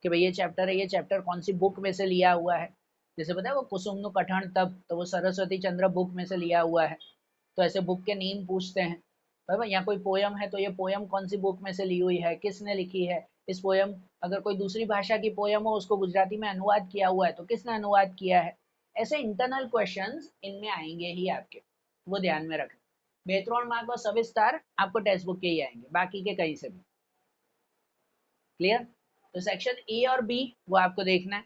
कि भाई ये चैप्टर है, ये चैप्टर कौन सी बुक में से लिया हुआ है। जैसे पता है वो कुसुमनु कठण तप, तो वो सरस्वती चंद्र बुक में से लिया हुआ है, तो ऐसे बुक के नेम पूछते हैं, बराबर। या कोई पोयम है तो ये पोयम कौन सी बुक में से ली हुई है, किसने लिखी है इस पोयम। अगर कोई दूसरी भाषा की पोयम हो, उसको गुजराती में अनुवाद किया हुआ है, तो किसने अनुवाद किया है। ऐसे इंटरनल क्वेश्चंस इनमें आएंगे ही आपके, वो ध्यान में रखना। बेहतरीन मार्क और सविस्तार आपको टेक्स्ट बुक के ही आएंगे, बाकी के कहीं से भी। क्लियर। तो सेक्शन ए और बी वो आपको देखना है,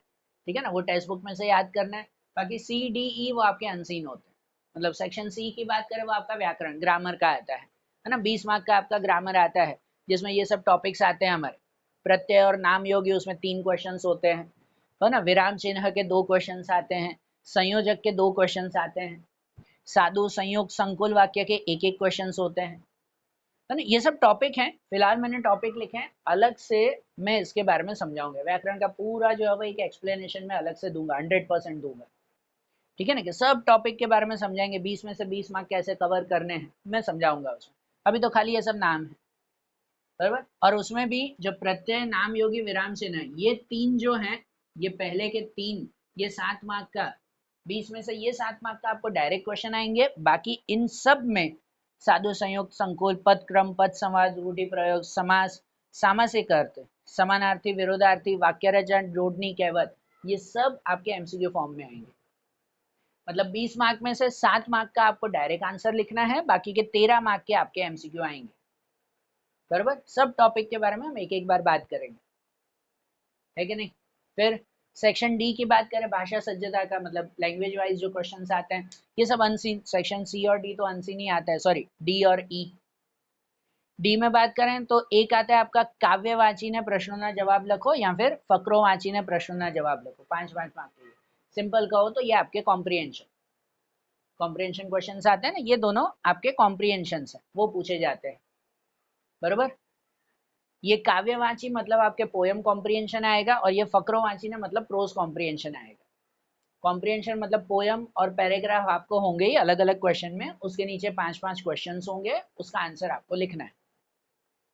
ठीक है ना, वो टेक्स्ट बुक में से याद करना है। बाकी सी डी ई वो आपके अनसीन होते हैं। मतलब सेक्शन सी की बात करें, वो आपका व्याकरण ग्रामर का आता है ना। 20 मार्क का आपका ग्रामर आता है, जिसमें ये सब टॉपिक्स आते हैं हमारे। प्रत्यय और नाम योगी, उसमें 3 क्वेश्चन होते हैं, है ना। विराम चिन्ह के 2 क्वेश्चन आते हैं, संयोजक के 2 क्वेश्चन आते हैं, साधु संयुक्त संकुल वाक्य के एक एक क्वेश्चन होते हैं, है ना। ये सब टॉपिक हैं, फिलहाल मैंने टॉपिक लिखे हैं, अलग से मैं इसके बारे में समझाऊंगा। व्याकरण का पूरा जो है वो एक एक्सप्लेनेशन में अलग से दूंगा, 100% दूंगा, ठीक है ना। कि सब टॉपिक के बारे में समझाएंगे, 20 में से 20 मार्क कैसे कवर करने हैं मैं समझाऊंगा उसमें। अभी तो खाली ये सब नाम है, बराबर। और उसमें भी जो प्रत्यय, नाम योगी, विराम चिन्ह है, ये 3 जो हैं, ये पहले के 3, ये 7 मार्क का, 20 में से ये 7 मार्क का आपको डायरेक्ट क्वेश्चन आएंगे। बाकी इन सब में साधु संयुक्त संकुल, पद क्रम, पद संवाद, रूढ़ि प्रयोग, समास, सामासिक अर्थ, समानार्थी, विरोधार्थी, वाक्य रचना, जोड़नी, कहवत, ये सब आपके एमसीक्यू फॉर्म में आएंगे। मतलब 20 मार्क में से 7 मार्क का आपको डायरेक्ट आंसर लिखना है, बाकी के 13 मार्क के आपके एमसीक्यू आएंगे, बराबर। सब टॉपिक के बारे में हम एक एक बार बात करेंगे, है कि नहीं। फिर सेक्शन डी की बात करें, भाषा सज्जता का, मतलब लैंग्वेज वाइज जो क्वेश्चंस आते हैं, ये सब अनसीन। सेक्शन सी और डी तो अनसीन ही आता है, सॉरी डी और ई। डी में बात करें तो एक आता है आपका काव्यवाची ने प्रश्नों ना जवाब लिखो, या फिर फकरोवाची ने प्रश्नों ना जवाब लिखो, 5-5 मार्क के लिए। सिंपल कहो तो ये आपके कॉम्प्रिहेंशन क्वेश्चन आते हैं ना, ये दोनों आपके कॉम्प्रिहेंशन है, वो पूछे जाते हैं, बरोबर। ये काव्यवाची मतलब आपके पोयम कॉम्प्रिहेंशन आएगा, और ये फकरोवाची ने मतलब प्रोज कॉम्प्रिहेंशन आएगा। कॉम्प्रिहेंशन मतलब पोयम और पैराग्राफ आपको होंगे ही अलग अलग क्वेश्चन में, उसके नीचे 5-5 क्वेश्चन होंगे, उसका आंसर आपको लिखना है।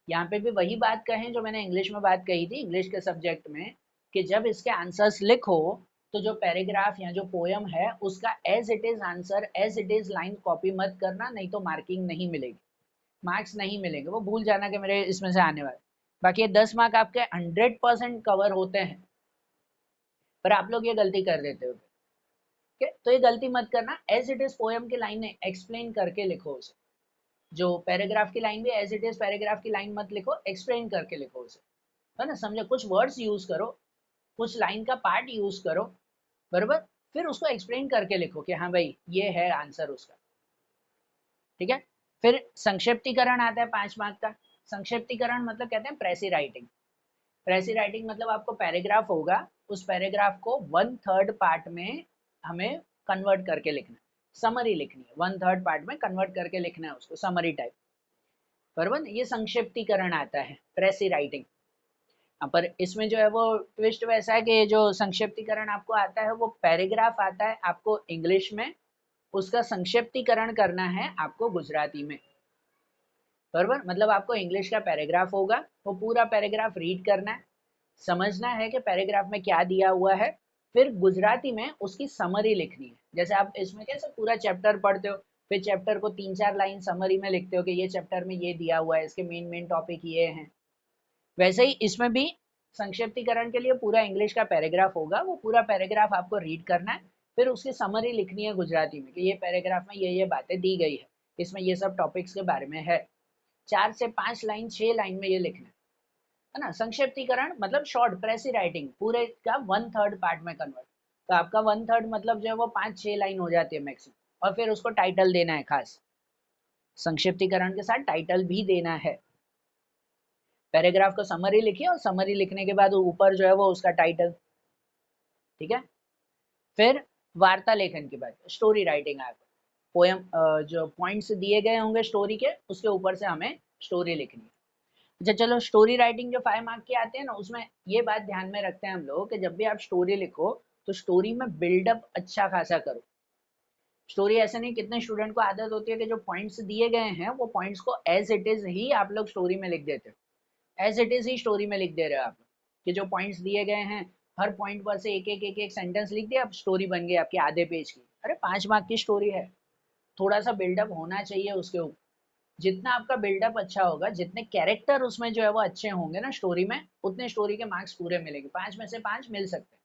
यहाँ पे भी वही बात कहें जो मैंने इंग्लिश में बात कही थी, इंग्लिश के सब्जेक्ट में, कि जब इसके आंसर्स लिखो तो जो पैराग्राफ या जो पोयम है उसका as it is answer, as it is line copy मत करना, नहीं तो मार्किंग नहीं मिलेगी, मार्क्स नहीं मिलेंगे, वो भूल जाना कि मेरे इसमें से आने वाले। बाकी ये 10 मार्क आपके 100% कवर होते हैं, पर आप लोग ये गलती कर देते हो। तो ये गलती मत करना, एज इट इज पोएम की लाइन है एक्सप्लेन करके लिखो उसे। जो पैराग्राफ की लाइन भी एज इट इज पैराग्राफ की लाइन मत लिखो, एक्सप्लेन करके लिखो उसे, है ना, समझो, कुछ वर्ड्स यूज करो, कुछ लाइन का पार्ट यूज करो, बराबर, फिर उसको एक्सप्लेन करके लिखो कि हाँ भाई ये है आंसर उसका, ठीक है। फिर संक्षिप्तीकरण आता है 5 मार्क का। संक्षिप्तीकरण मतलब कहते हैं प्रेसी राइटिंग। प्रेसी राइटिंग मतलब आपको पैराग्राफ होगा, उस पैराग्राफ को 1/3 पार्ट में हमें कन्वर्ट करके लिखना है, समरी लिखनी है, 1/3 पार्ट में कन्वर्ट करके लिखना है उसको, समरी टाइप, बराबर। ये संक्षिप्तीकरण आता है, प्रेसी राइटिंग। पर इसमें जो है वो ट्विस्ट वैसा है कि जो संक्षिप्तीकरण आपको आता है वो पैराग्राफ आता है आपको इंग्लिश में, उसका संक्षिप्तीकरण करना है आपको गुजराती में, बराबर। मतलब आपको इंग्लिश का पैराग्राफ होगा, वो पूरा पैराग्राफ रीड करना है, समझना है कि पैराग्राफ में क्या दिया हुआ है, फिर गुजराती में उसकी समरी लिखनी है। जैसे आप इसमें कैसे पूरा चैप्टर पढ़ते हो, फिर चैप्टर को 3-4 लाइन समरी में लिखते हो कि ये चैप्टर में ये दिया हुआ है, इसके मेन मेन टॉपिक ये हैं, वैसे ही इसमें भी संक्षिप्तीकरण के लिए पूरा इंग्लिश का पैराग्राफ होगा, वो पूरा पैराग्राफ आपको रीड करना है, फिर उसकी समरी लिखनी है गुजराती में कि ये पैराग्राफ में ये बातें दी गई है, इसमें ये सब टॉपिक्स के बारे में है। 4 से 5 लाइन 6 लाइन में ये लिखना है ना। संक्षिप्तीकरण मतलब शॉर्ट प्रेसी राइटिंग, पूरे का 1/3 पार्ट में कन्वर्ट, तो आपका 1/3 मतलब जो है वो 5-6 लाइन हो जाती है मैक्सिमम, और फिर उसको टाइटल देना है खास, संक्षिप्तीकरण के साथ टाइटल भी देना है। पैराग्राफ को समरी लिखिए और समरी लिखने के बाद ऊपर जो है वो उसका टाइटल, ठीक है। फिर वार्ता लेखन की बात, स्टोरी राइटिंग है, पोयम, जो पॉइंट्स दिए गए होंगे स्टोरी के, उसके ऊपर से हमें स्टोरी लिखनी है। अच्छा चलो, स्टोरी राइटिंग जो 5 मार्क के आते हैं ना, उसमें ये बात ध्यान में रखते हैं हम लोग कि जब भी आप स्टोरी लिखो तो स्टोरी में बिल्डअप अच्छा खासा करो। स्टोरी ऐसे नहीं, कितने स्टूडेंट को आदत होती है कि जो पॉइंट्स दिए गए हैं वो पॉइंट्स को एज इट इज ही आप लोग स्टोरी में लिख देते हो, एज इट इज ही स्टोरी में लिख दे रहे हो आप लोग, कि जो पॉइंट्स दिए गए हैं हर पॉइंट पर से एक एक सेंटेंस लिख दिया, अब स्टोरी बन गई आपकी आधे पेज की। अरे 5 मार्क की स्टोरी है, थोड़ा सा बिल्डअप होना चाहिए उसके ऊपर। जितना आपका बिल्डअप अच्छा होगा, जितने कैरेक्टर उसमें जो है वो अच्छे होंगे ना स्टोरी में, उतने स्टोरी के मार्क्स पूरे मिलेंगे, 5 में से 5 मिल सकते हैं।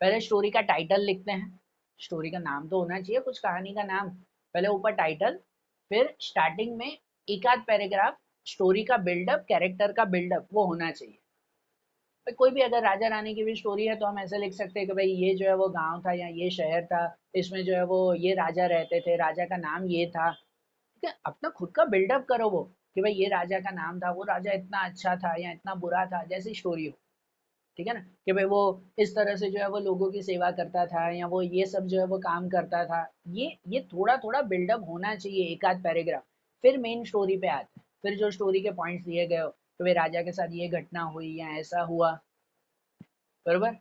पहले स्टोरी का टाइटल लिखते हैं, स्टोरी का नाम तो होना चाहिए, कुछ कहानी का नाम, पहले ऊपर टाइटल, फिर स्टार्टिंग में एक आध पैराग्राफ स्टोरी का बिल्डअप, कैरेक्टर का बिल्डअप वो होना चाहिए। भाई कोई भी अगर राजा रानी की भी स्टोरी है तो हम ऐसे लिख सकते हैं कि भाई ये जो है वो गांव था या ये शहर था, इसमें जो है वो ये राजा रहते थे, राजा का नाम ये था, ठीक है। अपना खुद का बिल्डअप करो वो, कि भाई ये राजा का नाम था, वो राजा इतना अच्छा था या इतना बुरा था, जैसी स्टोरी हो, ठीक है ना, कि भाई वो इस तरह से जो है वो लोगों की सेवा करता था, या वो ये सब जो है वो काम करता था। ये थोड़ा थोड़ा बिल्डअप होना चाहिए, एक आध पैराग्राफ, फिर मेन स्टोरी पे आते हैं, फिर जो स्टोरी के पॉइंट्स दिए गए हो, तो भाई राजा के साथ ये घटना हुई या ऐसा हुआ, बरोबर।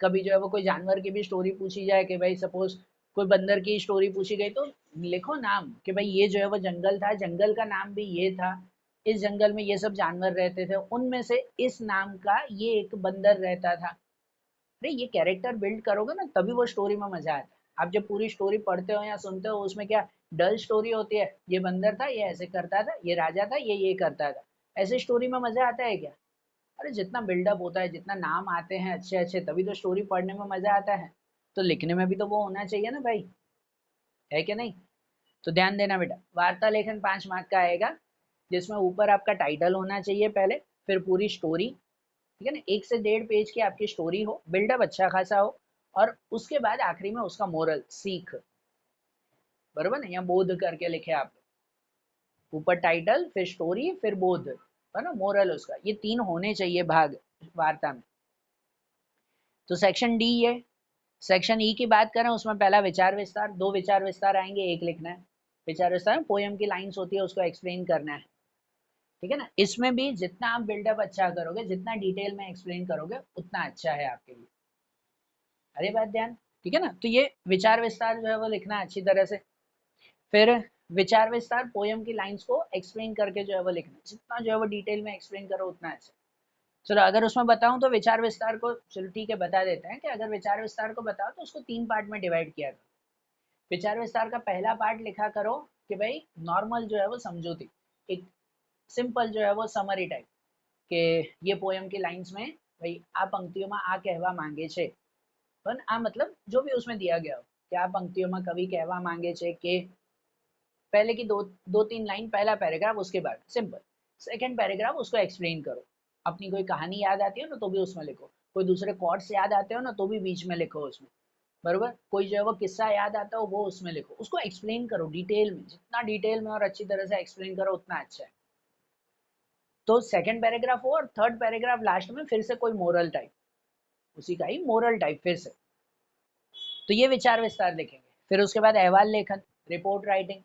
कभी जो है वो कोई जानवर की भी स्टोरी पूछी जाए कि भाई सपोज कोई बंदर की स्टोरी पूछी गई, तो लिखो नाम कि भाई ये जो है वो जंगल था, जंगल का नाम भी ये था, इस जंगल में ये सब जानवर रहते थे, उनमें से इस नाम का ये एक बंदर रहता था। अरे ये कैरेक्टर बिल्ड करोगे ना तभी वो स्टोरी में मजा आता है। आप जब पूरी स्टोरी पढ़ते हो या सुनते हो, उसमें क्या डल स्टोरी होती है, ये बंदर था, ये ऐसे करता था, ये राजा था, ये करता था, ऐसे स्टोरी में मजा आता है क्या? अरे जितना बिल्डअप होता है, जितना नाम आते हैं अच्छे अच्छे, तभी तो स्टोरी पढ़ने में मजा आता है, तो लिखने में भी तो वो होना चाहिए ना भाई, है कि नहीं। तो ध्यान देना बेटा, वार्ता लेखन 5 मार्क का आएगा, जिसमें ऊपर आपका टाइटल होना चाहिए पहले, फिर पूरी स्टोरी, ठीक है ना, 1 से 1.5 पेज की आपकी स्टोरी हो, बिल्डअप अच्छा खासा हो, और उसके बाद आखिरी में उसका मोरल सीख, बरोबर ना, या बोध करके लिखे आप, ऊपर टाइटल फिर स्टोरी फिर बोध, है ना, मोरल उसका, ये 3 होने चाहिए भाग वार्ता में। तो सेक्शन डी है। सेक्शन ई की बात करें, उसमें पहला विचार विस्तार, 2 विचार विस्तार आएंगे, एक लिखना है। विचार विस्तार में पोयम की लाइंस होती है, उसको एक्सप्लेन करना है, ठीक है ना। इसमें भी जितना आप बिल्डअप अच्छा करोगे, जितना डिटेल में एक्सप्लेन करोगे, उतना अच्छा है आपके लिए। अरे बात ध्यान, ठीक है ना। तो ये विचार विस्तार जो है वो लिखना है अच्छी तरह से। फिर विचार विस्तार पोयम की लाइंस को एक्सप्लेन करके जो है वो लिखना, जितना जो है वो डिटेल में एक्सप्लेन करो उतना अच्छा। चलो अगर उसमें बताऊं तो विचार विस्तार को, चलो ठीक है बता देते हैं कि अगर विचार विस्तार को बताओ तो उसको 3 पार्ट में डिवाइड किया करो। विचार विस्तार का पहला पार्ट लिखा करो कि भाई नॉर्मल जो है वो समझौती, एक सिंपल जो है वो समरी टाइप, કે ये पोएम की लाइंस में भाई આ પંક્તિઓમાં આ કહેવા માંગે છે, પણ આ मतलब जो भी उसमें दिया गया हो कि આ પંક્તિઓમાં કવિ કહેવા માંગે છે કે पहले की दो तीन लाइन पहला पैराग्राफ, उसके बाद सिंपल सेकंड पैराग्राफ उसको एक्सप्लेन करो। अपनी कोई कहानी याद आती है ना तो भी उसमें लिखो, कोई दूसरे कोट्स याद आते हो ना तो भी बीच में लिखो उसमें, बरोबर। कोई जो है वो किस्सा याद आता हो वो उसमें लिखो, उसको एक्सप्लेन करो डिटेल में, जितना डिटेल में और अच्छी तरह से एक्सप्लेन करो उतना अच्छा है। तो सेकंड पैराग्राफ हो और थर्ड पैराग्राफ लास्ट में फिर से कोई मोरल टाइप, उसी का ही मोरल टाइप फिर से, तो ये विचार विस्तार लिखेंगे। फिर उसके बाद अहवाल लेखन, रिपोर्ट राइटिंग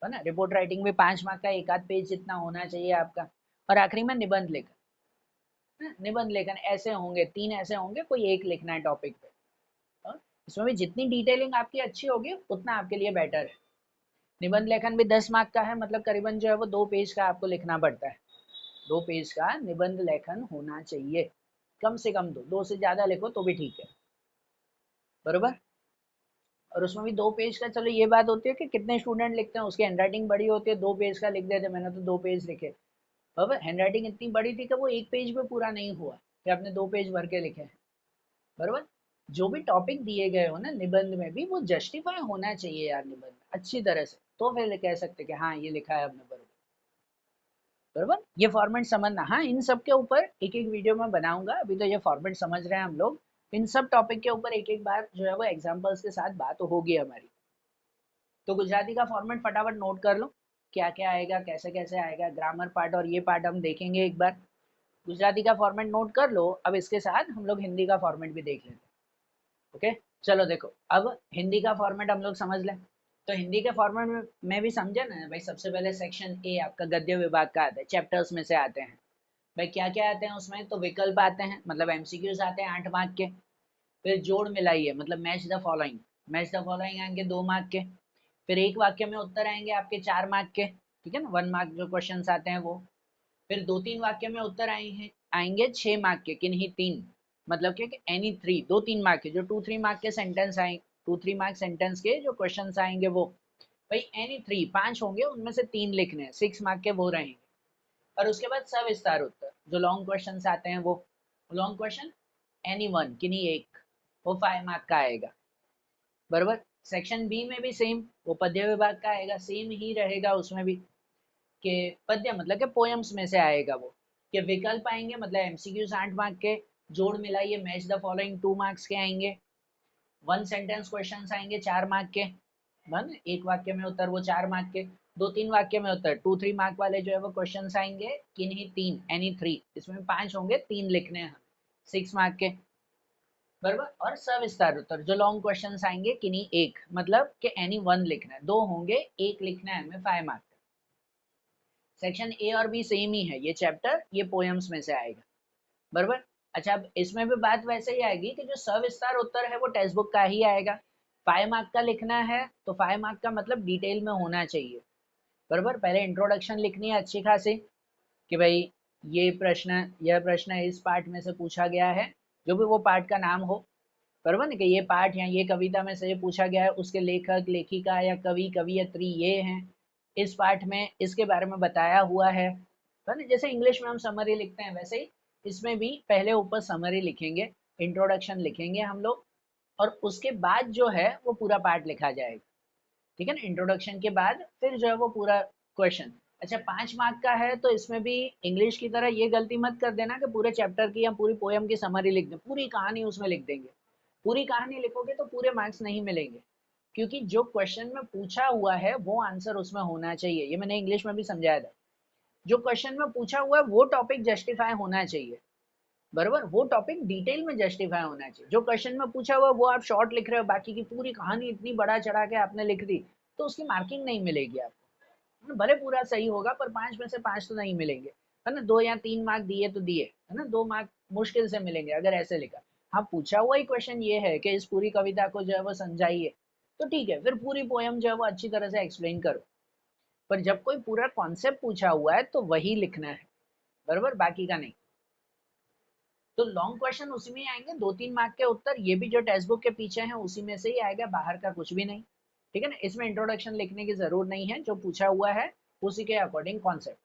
है ना, रिपोर्ट राइटिंग में 5 मार्क का एक आध पेज जितना होना चाहिए आपका। और आखिरी में निबंध लेखन, निबंध लेखन ऐसे होंगे, 3 ऐसे होंगे, कोई एक लिखना है टॉपिक पे। इसमें भी जितनी डिटेलिंग आपकी अच्छी होगी उतना आपके लिए बेटर है। निबंध लेखन भी 10 मार्क का है, मतलब करीबन जो है वो 2 पेज का आपको लिखना पड़ता है, 2 पेज का निबंध लेखन होना चाहिए, कम से कम 2 से ज्यादा लिखो तो भी ठीक है, बरोबर। और उसमें भी 2 पेज का, चलो ये बात होती है कि कितने स्टूडेंट लिखते हैं, उसकी हैंडराइटिंग बड़ी होती है, 2 पेज का लिख देते, मैंने तो 2 पेज लिखे। अब हैंडराइटिंग इतनी बड़ी थी कि वो 1 पेज में पूरा नहीं हुआ कि आपने 2 पेज भर के लिखे हैं, बरोबर। जो भी टॉपिक दिए गए हो ना निबंध में भी, वो जस्टिफाई होना चाहिए यार निबंध अच्छी तरह से, तो फिर कह सकते कि हाँ ये लिखा है हमने, बरोबर बरोबर। ये फॉर्मेट समझना, हाँ इन सब के ऊपर एक एक वीडियो में बनाऊंगा, अभी तो ये फॉर्मेट समझ रहे हैं हम लोग, इन सब टॉपिक के ऊपर एक एक बार जो है वो एग्जाम्पल्स के साथ बात होगी हमारी। तो गुजराती का फॉर्मेट फटाफट नोट कर लो, क्या क्या आएगा, कैसे कैसे आएगा, ग्रामर पार्ट और ये पार्ट हम देखेंगे एक बार। गुजराती का फॉर्मेट नोट कर लो, अब इसके साथ हम लोग हिंदी का फॉर्मेट भी देख लेते हैं। ओके चलो देखो, अब हिंदी का फॉर्मेट हम लोग समझ लें। तो हिंदी के फॉर्मेट में भी समझे ना भाई, सबसे पहले सेक्शन ए आपका गद्य विभाग का आता है, चैप्टर्स में से आते हैं भाई, क्या क्या आते हैं उसमें, तो विकल्प आते हैं, मतलब एमसीक्यूज आते हैं 8 मार्क के। फिर जोड़ मिलाइए, मतलब match the following, match the following आएंगे 2 मार्क के। फिर एक वाक्य में उत्तर आएंगे आपके 4 मार्क के, ठीक है ना, 1 मार्क जो क्वेश्चन आते हैं वो। फिर 2-3 वाक्य में उत्तर आएंगे 6 मार्क के, किन्हीं 3, मतलब कि एनी 3, 2-3 मार्क के, जो 2-3 मार्क के सेंटेंस आएंगे, 2-3 मार्क सेंटेंस के जो क्वेश्चन आएंगे वो भाई एनी 3, 5 होंगे, उनमें से 3 लिखने हैं, 6 मार्क के वो रहेंगे। और उसके बाद सविस्तार उत्तर, जो लॉन्ग क्वेश्चन आते हैं वो लॉन्ग क्वेश्चन एनी 1, किन्हीं एक, वो 5 मार्क का आएगा, बराबर। सेक्शन बी में भी सेम, वो पद्य विभाग का आएगा, सेम ही रहेगा उसमें भी, कि पद्य मतलब कि पोएम्स में से आएगा वो, कि विकल्प आएंगे मतलब एमसीक्यूज 8 मार्क के, जोड़ मिलाइए मैच द फॉलोइंग 2 मार्क्स के आएंगे, 1 सेंटेंस क्वेश्चंस आएंगे 4 मार्क के, बन एक वाक्य में उत्तर वो 4 मार्क के, 2-3 वाक्य में उत्तर 2-3 मार्क वाले जो है वो क्वेश्चंस आएंगे, किन्हीं 3, एनी 3, इसमें 5 होंगे, 3 लिखने हैं 6 मार्क के, बराबर। और सविस्तार उत्तर जो लॉन्ग क्वेश्चंस आएंगे किन्हीं एक, मतलब कि एनी 1 लिखना है, 2 होंगे, 1 लिखना है हमें 5 मार्क। सेक्शन ए और बी सेम ही है, ये चैप्टर ये पोएम्स में से आएगा, बराबर। अच्छा अब इसमें भी बात वैसे ही आएगी कि जो सविस्तार उत्तर है वो टेक्स्ट बुक का ही आएगा, 5 मार्क का लिखना है, तो 5 मार्क का मतलब डिटेल में होना चाहिए, बराबर। पहले इंट्रोडक्शन लिखनी है अच्छी खासी, कि भाई यह प्रश्न इस पार्ट में से पूछा गया है, जो भी वो पार्ट का नाम हो, बराबर ना, कि ये पाठ या ये कविता में से ये पूछा गया है, उसके लेखक लेखिका या कवि कवियत्री ये हैं, इस पाठ में इसके बारे में बताया हुआ है ना। जैसे इंग्लिश में हम समरी लिखते हैं वैसे ही इसमें भी पहले ऊपर समरी लिखेंगे, इंट्रोडक्शन लिखेंगे हम लोग, और उसके बाद जो है वो पूरा पार्ट लिखा जाएगा, ठीक है ना। इंट्रोडक्शन के बाद फिर जो है वो पूरा क्वेश्चन। अच्छा 5 मार्क का है तो इसमें भी इंग्लिश की तरह ये गलती मत कर देना कि पूरे चैप्टर की या पूरी पोएम की समरी लिख दें, पूरी कहानी उसमें लिख देंगे, पूरी कहानी लिखोगे तो पूरे मार्क्स नहीं मिलेंगे, क्योंकि जो क्वेश्चन में पूछा हुआ है वो आंसर उसमें होना चाहिए, ये मैंने इंग्लिश में भी समझाया था। जो क्वेश्चन में पूछा हुआ है वो टॉपिक जस्टिफाई होना चाहिए, बराबर, वो टॉपिक डिटेल में जस्टिफाई होना चाहिए। जो क्वेश्चन में पूछा हुआ वो आप शॉर्ट लिख रहे हो, बाकी की पूरी कहानी इतनी बड़ा चढ़ा के आपने लिख दी, तो उसकी मार्किंग नहीं मिलेगी आपको, भले पूरा सही होगा पर 5 में से 5 तो नहीं मिलेंगे, है ना। 2 या 3 मार्क दिए तो दिए, है ना, 2 मार्क मुश्किल से मिलेंगे अगर ऐसे लिखा। हाँ पूछा हुआ ही क्वेश्चन ये है कि इस पूरी कविता को जो है वो समझाइए, तो ठीक है, फिर पूरी पोयम जो है वो अच्छी तरह से एक्सप्लेन करो। पर जब कोई पूरा कॉन्सेप्ट पूछा हुआ है तो वही लिखना है, बराबर, बाकी का नहीं। तो लॉन्ग क्वेश्चन उसी में आएंगे, 2-3 मार्क के उत्तर, ये भी जो टेक्स्ट बुक के पीछे हैं उसी में से ही आएगा, बाहर का कुछ भी नहीं, ठीक है ना। इसमें इंट्रोडक्शन लिखने की जरूरत नहीं है, जो पूछा हुआ है उसी के अकॉर्डिंग कॉन्सेप्ट।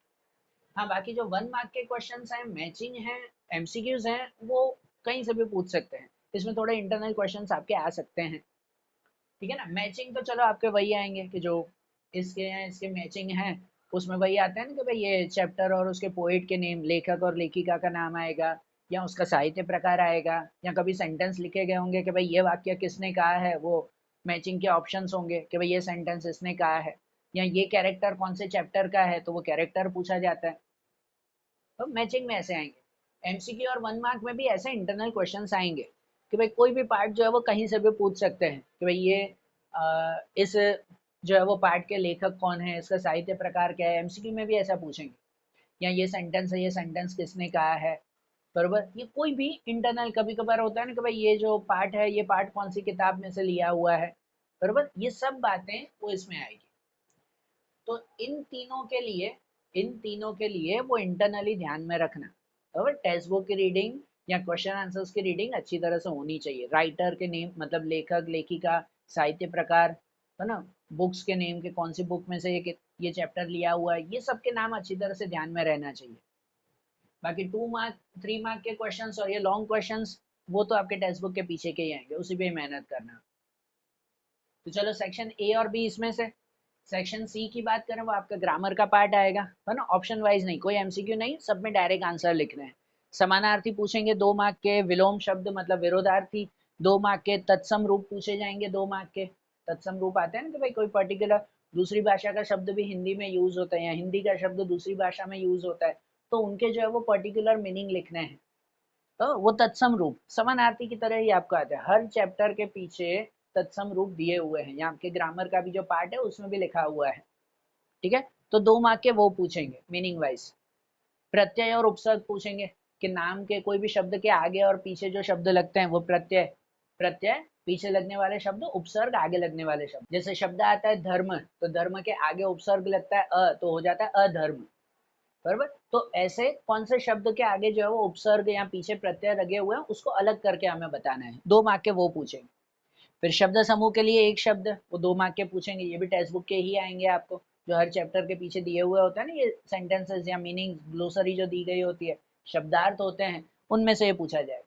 हाँ, बाकी जो 1 मार्क के क्वेश्चंस हैं, मैचिंग हैं, एमसीक्यूज हैं, वो कहीं से भी पूछ सकते हैं। इसमें थोड़े इंटरनल क्वेश्चंस आपके आ सकते हैं, ठीक है ना। मैचिंग तो चलो आपके वही आएंगे कि जो इसके हैं, इसके मैचिंग हैं, उसमें वही आते हैं ना कि भाई ये चैप्टर और उसके पोएट के नेम, लेखक और लेखिका का नाम आएगा, या उसका साहित्य प्रकार आएगा, या कभी सेंटेंस लिखे गए होंगे कि भाई ये वाक्य किसने कहा है, वो मैचिंग के ऑप्शंस होंगे कि भाई ये सेंटेंस इसने कहा है, या ये कैरेक्टर कौन से चैप्टर का है, तो वो कैरेक्टर पूछा जाता है। तो मैचिंग में ऐसे आएंगे। एमसीक्यू और 1 मार्क में भी ऐसे इंटरनल क्वेश्चंस आएंगे कि भाई कोई भी पार्ट जो है वो कहीं से भी पूछ सकते हैं कि भाई ये इस जो है वो पार्ट के लेखक कौन है, इसका साहित्य प्रकार क्या है, एमसीक्यू में भी ऐसा पूछेंगे। या ये सेंटेंस है, ये सेंटेंस किसने कहा है, बरोबर। ये कोई भी इंटरनल कभी कभार होता है ना कि भाई ये जो पार्ट है, ये पार्ट कौन सी किताब में से लिया हुआ है, बरोबर। ये सब बातें वो इसमें आएगी। तो इन तीनों के लिए वो इंटरनली ध्यान में रखना। और टेक्स्ट बुक की रीडिंग या क्वेश्चन आंसर्स की रीडिंग अच्छी तरह से होनी चाहिए। राइटर के नेम, मतलब लेखक लेखिका, साहित्य प्रकार, है ना, बुक्स के नेम के कौन सी बुक में से ये चैप्टर लिया हुआ है, ये सबके नाम अच्छी तरह से ध्यान में रहना चाहिए। बाकी 2 मार्क 3 मार्क के क्वेश्चंस और ये लॉन्ग क्वेश्चंस, वो तो आपके टेक्स्ट बुक के पीछे के ही आएंगे, उसी पे ही मेहनत करना। तो चलो सेक्शन ए और बी इसमें से। सेक्शन सी की बात करें, वो आपका ग्रामर का पार्ट आएगा, है ना, ऑप्शन वाइज नहीं, कोई एमसीक्यू नहीं, सब में डायरेक्ट आंसर लिखने हैं। समानार्थी पूछेंगे 2 मार्क के, विलोम शब्द मतलब विरोधार्थी 2 मार्क के, तत्सम रूप पूछे जाएंगे 2 मार्क के। तत्सम रूप आते हैं ना कि भाई कोई पर्टिकुलर दूसरी भाषा का शब्द भी हिंदी में यूज होता है, या हिंदी का शब्द दूसरी भाषा में यूज होता है, तो उनके जो है वो पर्टिकुलर मीनिंग लिखने हैं। तो वो तत्सम रूप समानार्थी की तरह ही आपको आता है, हर चैप्टर के पीछे तत्सम रूप दिए हुए हैं। यहाँ के ग्रामर का भी जो पार्ट है उसमें भी लिखा हुआ है, ठीक है। तो 2 मार्क के वो पूछेंगे मीनिंग वाइज। प्रत्यय और उपसर्ग पूछेंगे कि नाम के कोई भी शब्द के आगे और पीछे जो शब्द लगते हैं वो प्रत्यय, प्रत्यय पीछे लगने वाले शब्द, उपसर्ग आगे लगने वाले शब्द। जैसे शब्द आता है धर्म, तो धर्म के आगे उपसर्ग लगता है तो हो जाता है अधर्म, बराबर। तो ऐसे कौन से शब्द के आगे जो है वो उपसर्ग या पीछे प्रत्यय लगे हुए हैं, उसको अलग करके हमें बताना है। 2 मार्क के वो पूछेंगे। फिर शब्द समूह के लिए एक शब्द, वो 2 मार्क के पूछेंगे, ये भी टेक्स्ट बुक के ही आएंगे आपको, जो हर चैप्टर के पीछे दिए हुए होते हैं ना, ये सेंटेंसेस या मीनिंग ग्लोसरी जो दी गई होती है, शब्दार्थ होते हैं, उनमें से ये पूछा जाए।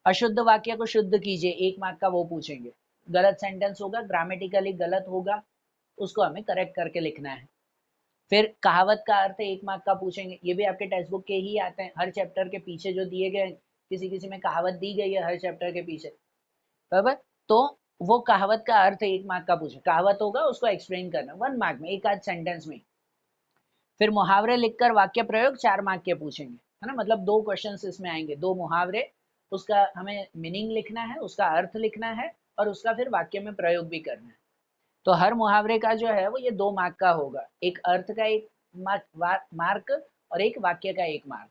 अशुद्ध वाक्य को शुद्ध कीजिए, 1 मार्क का वो पूछेंगे। गलत सेंटेंस होगा, ग्रामेटिकली गलत होगा, उसको हमें करेक्ट करके लिखना है। फिर कहावत का अर्थ 1 मार्क का पूछेंगे, ये भी आपके टेक्स्ट बुक के ही आते हैं, हर चैप्टर के पीछे जो दिए गए, किसी किसी में कहावत दी गई है हर चैप्टर के पीछे, बराबर। तो वो कहावत का अर्थ 1 मार्क का पूछे, कहावत होगा उसको एक्सप्लेन करना 1 मार्क में, एक आध सेंटेंस में। फिर मुहावरे लिखकर वाक्य प्रयोग 4 मार्क के पूछेंगे, है ना, मतलब 2 क्वेश्चंस इसमें आएंगे, 2 मुहावरे, उसका हमें मीनिंग लिखना है, उसका अर्थ लिखना है, और उसका फिर वाक्य में प्रयोग भी करना है। तो हर मुहावरे का जो है वो ये 2 मार्क का होगा, एक अर्थ का एक मार्क और एक वाक्य का 1 मार्क,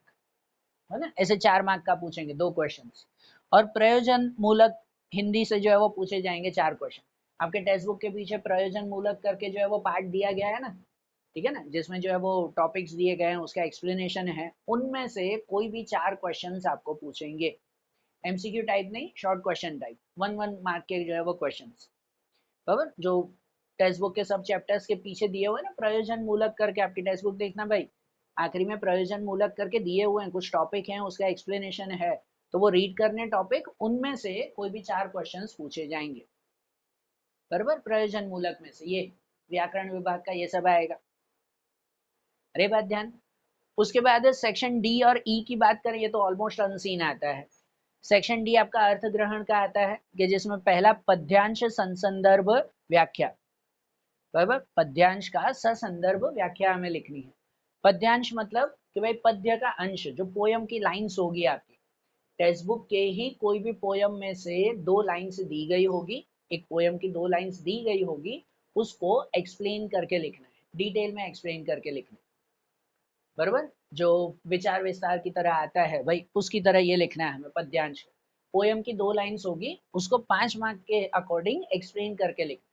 है ना। ऐसे 4 मार्क का पूछेंगे 2 क्वेश्चंस। और प्रयोजन मूलक हिंदी से जो है वो पूछे जाएंगे 4 क्वेश्चन। आपके टेक्स्ट बुक के पीछे प्रयोजन मूलक करके जो है वो पार्ट दिया गया है ना, ठीक है ना, जिसमें जो है वो टॉपिक्स दिए गए हैं, उसका एक्सप्लेनेशन है, उनमें से कोई भी 4 क्वेश्चंस आपको पूछेंगे। एमसीक्यू टाइप नहीं, शॉर्ट क्वेश्चन टाइप, 1 1 मार्क के जो है वो क्वेश्चंस, बराबर। जो टेक्स्ट बुक के सब चैप्टर्स के पीछे दिए हुए ना प्रयोजन मूलक करके, आपकी टेक्स्ट बुक देखना भाई, आखिरी में प्रयोजन मूलक करके दिए हुए हैं, कुछ टॉपिक हैं, उसका एक्सप्लेनेशन है, तो वो रीड करने टॉपिक, उनमें से कोई भी 4 क्वेश्चंस पूछे जाएंगे, बराबर। प्रयोजन मूलक में से ये व्याकरण विभाग का ये सब आएगा, अरे बात ध्यान। उसके बाद सेक्शन डी और ई की बात करें, ये तो ऑलमोस्ट अनसीन आता है। सेक्शन डी आपका अर्थ ग्रहण का आता है, कि जिसमें पहला पद्यांश संदर्भ व्याख्या, बराबर। पद्यांश का ससंदर्भ व्याख्या हमें लिखनी है। पद्यांश मतलब कि भाई पद्य का अंश, जो पोयम की लाइंस होगी आपकी, टेक्स्ट बुक के ही कोई भी पोयम में से 2 लाइंस दी गई होगी, एक पोयम की 2 लाइंस दी गई होगी, उसको एक्सप्लेन करके लिखना है, डिटेल में एक्सप्लेन करके लिखना है, बराबर। जो विचार विस्तार की तरह आता है भाई, उसकी तरह ये लिखना है हमें पद्यांश। पोयम की 2 लाइंस होगी, उसको 5 मार्क के अकॉर्डिंग एक्सप्लेन करके लिखना,